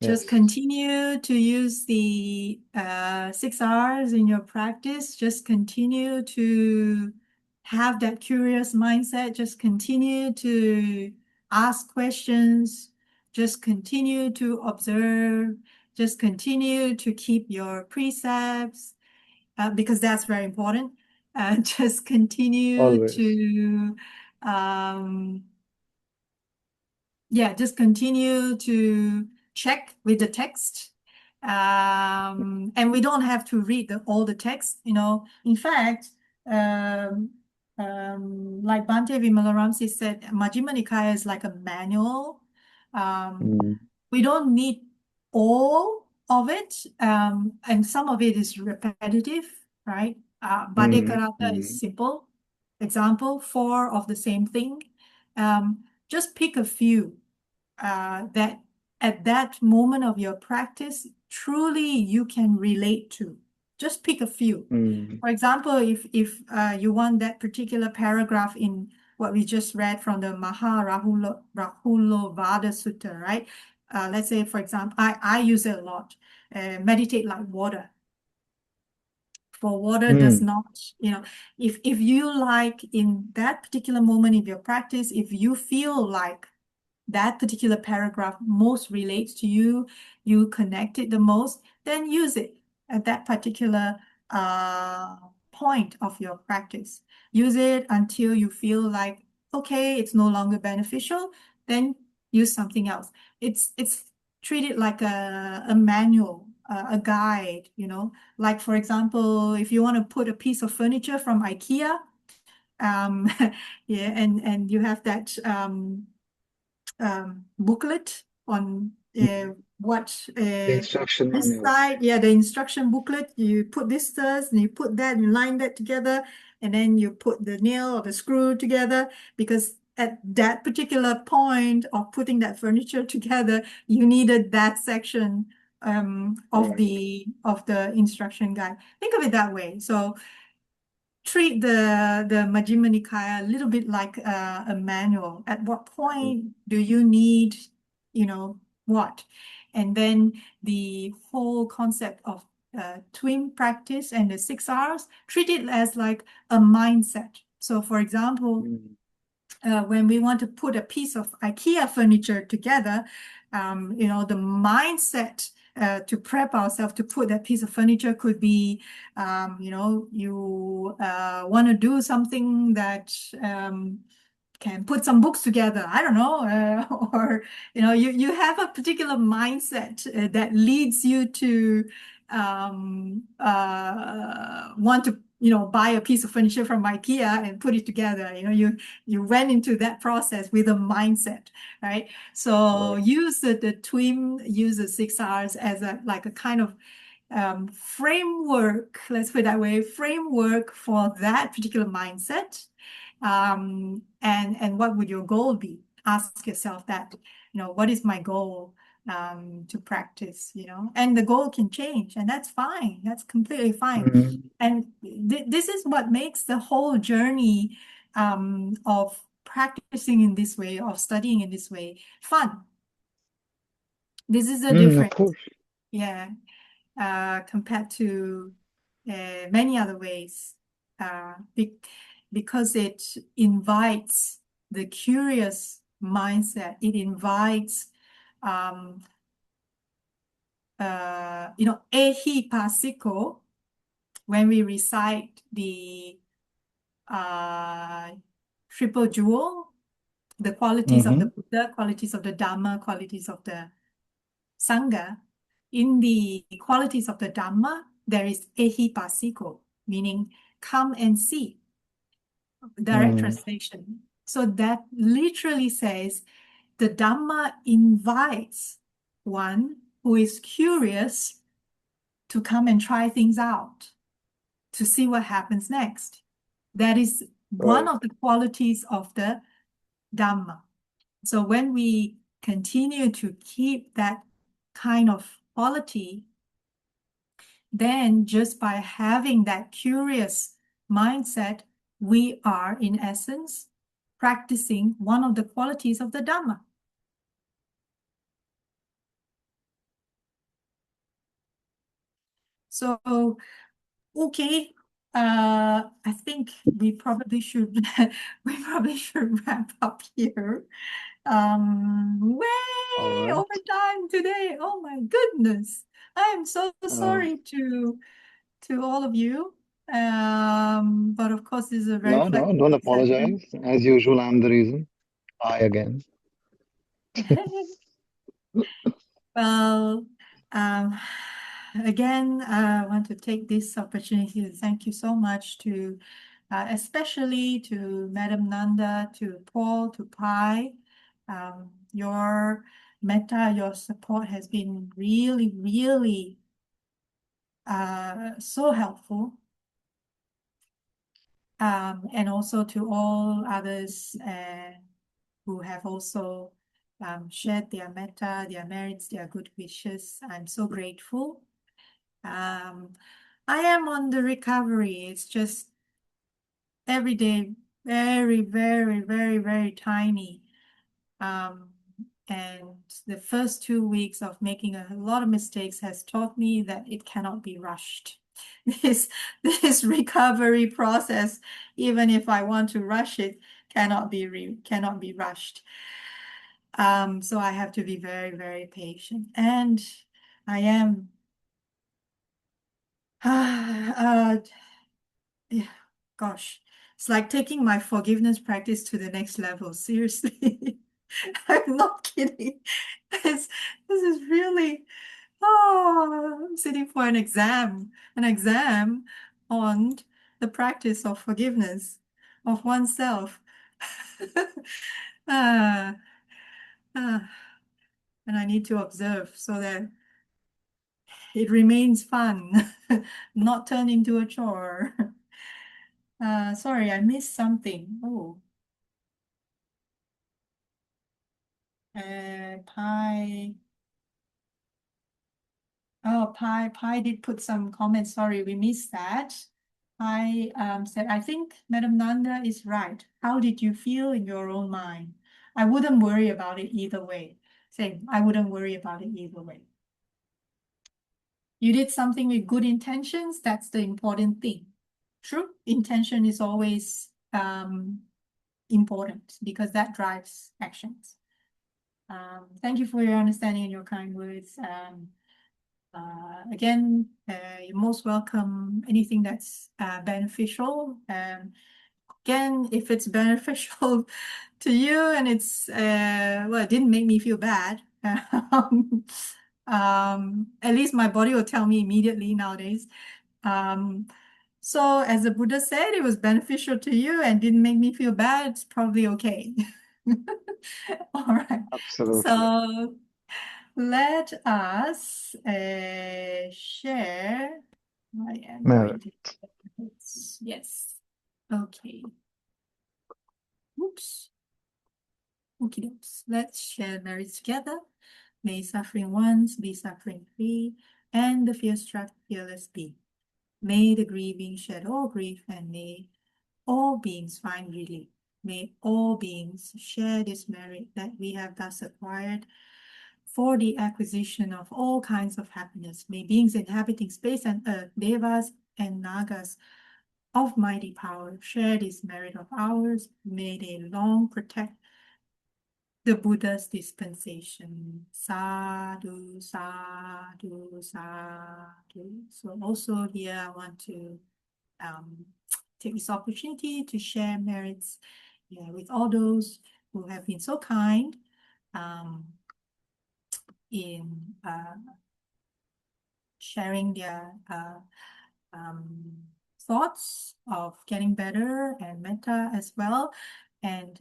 Speaker 2: Yes.
Speaker 1: Just continue to use the 6 R's in your practice. Just continue to have that curious mindset. Just continue to ask questions. Just continue to observe. Just continue to keep your precepts because that's very important. Just continue
Speaker 2: Always.
Speaker 1: to Yeah, just continue to check with the text. And we don't have to read all the text, In fact, like Bhante Vimalaramsi said, Majjhima Nikaya is like a manual. We don't need all of it, and some of it is repetitive, right? Bade Karata is simple. Example, 4 of the same thing. Just pick a few that at that moment of your practice, truly you can relate to. Just pick a few. For example, if you want that particular paragraph in what we just read from the Mahākaccāna Sutta, right? Let's say, for example, I use it a lot. Meditate like water. For water does not, if you like in that particular moment in your practice, if you feel like that particular paragraph most relates to you, you connect it the most, then use it at that particular point of your practice. Use it until you feel like, okay, it's no longer beneficial, then use something else. It's treat it like a manual, a guide, Like, for example, if you want to put a piece of furniture from IKEA, yeah, and you have that booklet on what
Speaker 2: Instruction
Speaker 1: this
Speaker 2: manual.
Speaker 1: side, the instruction booklet, you put this first and you put that, you line that together, and then you put the nail or the screw together, because at that particular point of putting that furniture together, you needed that section of the instruction guide. Think of it that way. So treat the Majjhima Nikaya a little bit like a manual. At what point do you need, what? And then the whole concept of twin practice and the 6 R's, treat it as like a mindset. So, for example, when we want to put a piece of IKEA furniture together, the mindset to prep ourselves to put that piece of furniture could be, you want to do something that can put some books together. I don't know, or you have a particular mindset that leads you to want to buy a piece of furniture from IKEA and put it together. You went into that process with a mindset, right? So use the twin, use the 6 R's as a kind of framework, let's put it that way, framework for that particular mindset. And what would your goal be? Ask yourself that, what is my goal to practice, and the goal can change, and that's fine. That's completely fine. And this is what makes the whole journey of practicing in this way, of studying in this way, fun. This is a
Speaker 2: Of
Speaker 1: difference.
Speaker 2: course.
Speaker 1: Yeah. Compared to many other ways, because it invites the curious mindset. It invites, ehi pasiko, when we recite the triple jewel, the qualities of the Buddha, qualities of the Dhamma, qualities of the Sangha. In the qualities of the Dhamma, there is ehi pasiko, meaning come and see. Direct translation. So that literally says the Dhamma invites one who is curious to come and try things out, to see what happens next. That is one of the qualities of the Dhamma. So when we continue to keep that kind of quality, then just by having that curious mindset, we are in essence practicing one of the qualities of the Dhamma. So, okay, I think we probably should wrap up here. Way over time today. Oh my goodness. I am so sorry to all of you. But of course, this is a very
Speaker 4: No, don't
Speaker 1: flexible session.
Speaker 4: apologize. As usual, I'm the reason. I again.
Speaker 1: Well, again, I want to take this opportunity to thank you so much to, especially to Madam Nanda, to Paul, to Pai. Your metta, your support has been really, really so helpful. And also to all others who have also shared their metta, their merits, their good wishes. I'm so grateful. I am on the recovery. It's just every day very, very, very, very tiny. And the first 2 weeks of making a lot of mistakes has taught me that it cannot be rushed. This recovery process, even if I want to rush it, cannot be rushed. So I have to be very, very patient. And I am yeah, gosh, it's like taking my forgiveness practice to the next level. Seriously. I'm not kidding. This is really, I'm sitting for an exam on the practice of forgiveness of oneself. Ah, ah, and I need to observe so that it remains fun, not turn into a chore. Sorry, I missed something. Oh, Pi. Oh, Pi did put some comments. Sorry, we missed that. Pi said, I think Madam Nanda is right. How did you feel in your own mind? I wouldn't worry about it either way. Same, I wouldn't worry about it either way. You did something with good intentions. That's the important thing. True, intention is always important because that drives actions. Thank you for your understanding and your kind words. Again, you're most welcome. Anything that's beneficial. Again, if it's beneficial to you and it's well, it didn't make me feel bad. At least my body will tell me immediately nowadays. So as the Buddha said, it was beneficial to you and didn't make me feel bad. It's probably okay. All right.
Speaker 4: Absolutely.
Speaker 1: So let us share. I am
Speaker 4: Merit.
Speaker 1: going to. Yes. Okay. Oops. Okay, let's share merits together. May suffering ones be suffering free, and the fear-struck fearless be. May the grieving shed all grief, and may all beings find relief. May all beings share this merit that we have thus acquired for the acquisition of all kinds of happiness. May beings inhabiting space and earth, devas and nagas of mighty power, share this merit of ours. May they long protect the Buddha's dispensation. Sadhu, sadhu, sadhu. So also here I want to take this opportunity to share merits with all those who have been so kind in sharing their thoughts of getting better and metta as well. And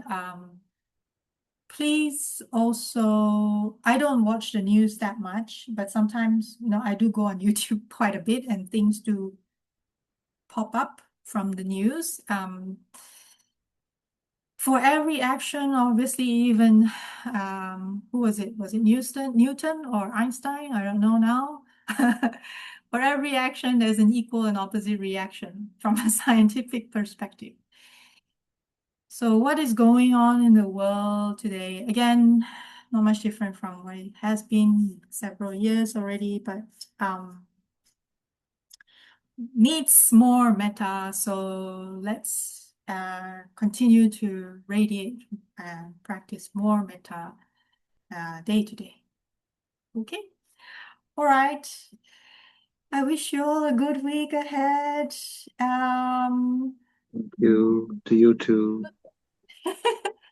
Speaker 1: please also, I don't watch the news that much, but sometimes, I do go on YouTube quite a bit and things do pop up from the news. For every action, obviously, even, who was it? Was it Newton or Einstein? I don't know now. For every action, there's an equal and opposite reaction from a scientific perspective. So what is going on in the world today? Again, not much different from what it has been several years already, but needs more metta. So let's continue to radiate and practice more metta day to day. Okay. All right. I wish you all a good week ahead.
Speaker 4: Thank you. To you too.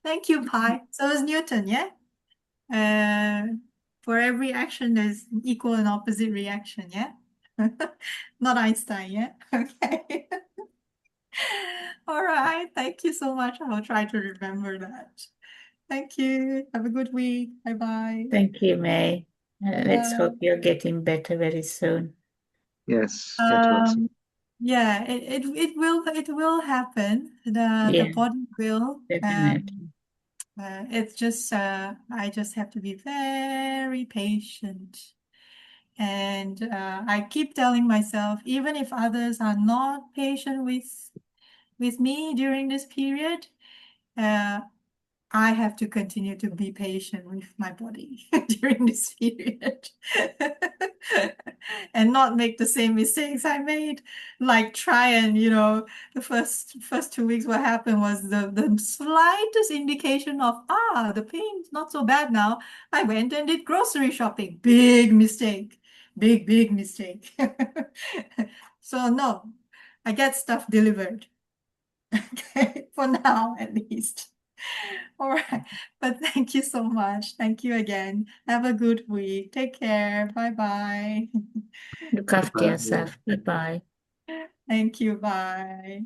Speaker 1: Thank you, Pi. So is Newton, yeah? For every action, there's equal and opposite reaction, yeah? Not Einstein, yeah? Okay. All right. Thank you so much. I'll try to remember that. Thank you. Have a good week. Bye-bye.
Speaker 3: Thank you, May. Let's hope
Speaker 1: Bye-bye.
Speaker 3: you're getting better very soon.
Speaker 4: Yes, get well soon.
Speaker 1: Yeah, it will happen. The
Speaker 3: Yeah,
Speaker 1: body will.
Speaker 3: definitely.
Speaker 1: It's just I just have to be very patient. And I keep telling myself, even if others are not patient with me during this period, I have to continue to be patient with my body during this period and not make the same mistakes I made. Like try and, the first 2 weeks, what happened was the slightest indication of, the pain's not so bad now. I went and did grocery shopping. Big mistake. Big mistake. So no, I get stuff delivered. Okay, for now at least. All right. But thank you so much. Thank you again. Have a good week. Take care. Bye-bye.
Speaker 3: Look after
Speaker 4: Bye.
Speaker 3: yourself. Bye-bye.
Speaker 1: Thank you. Bye.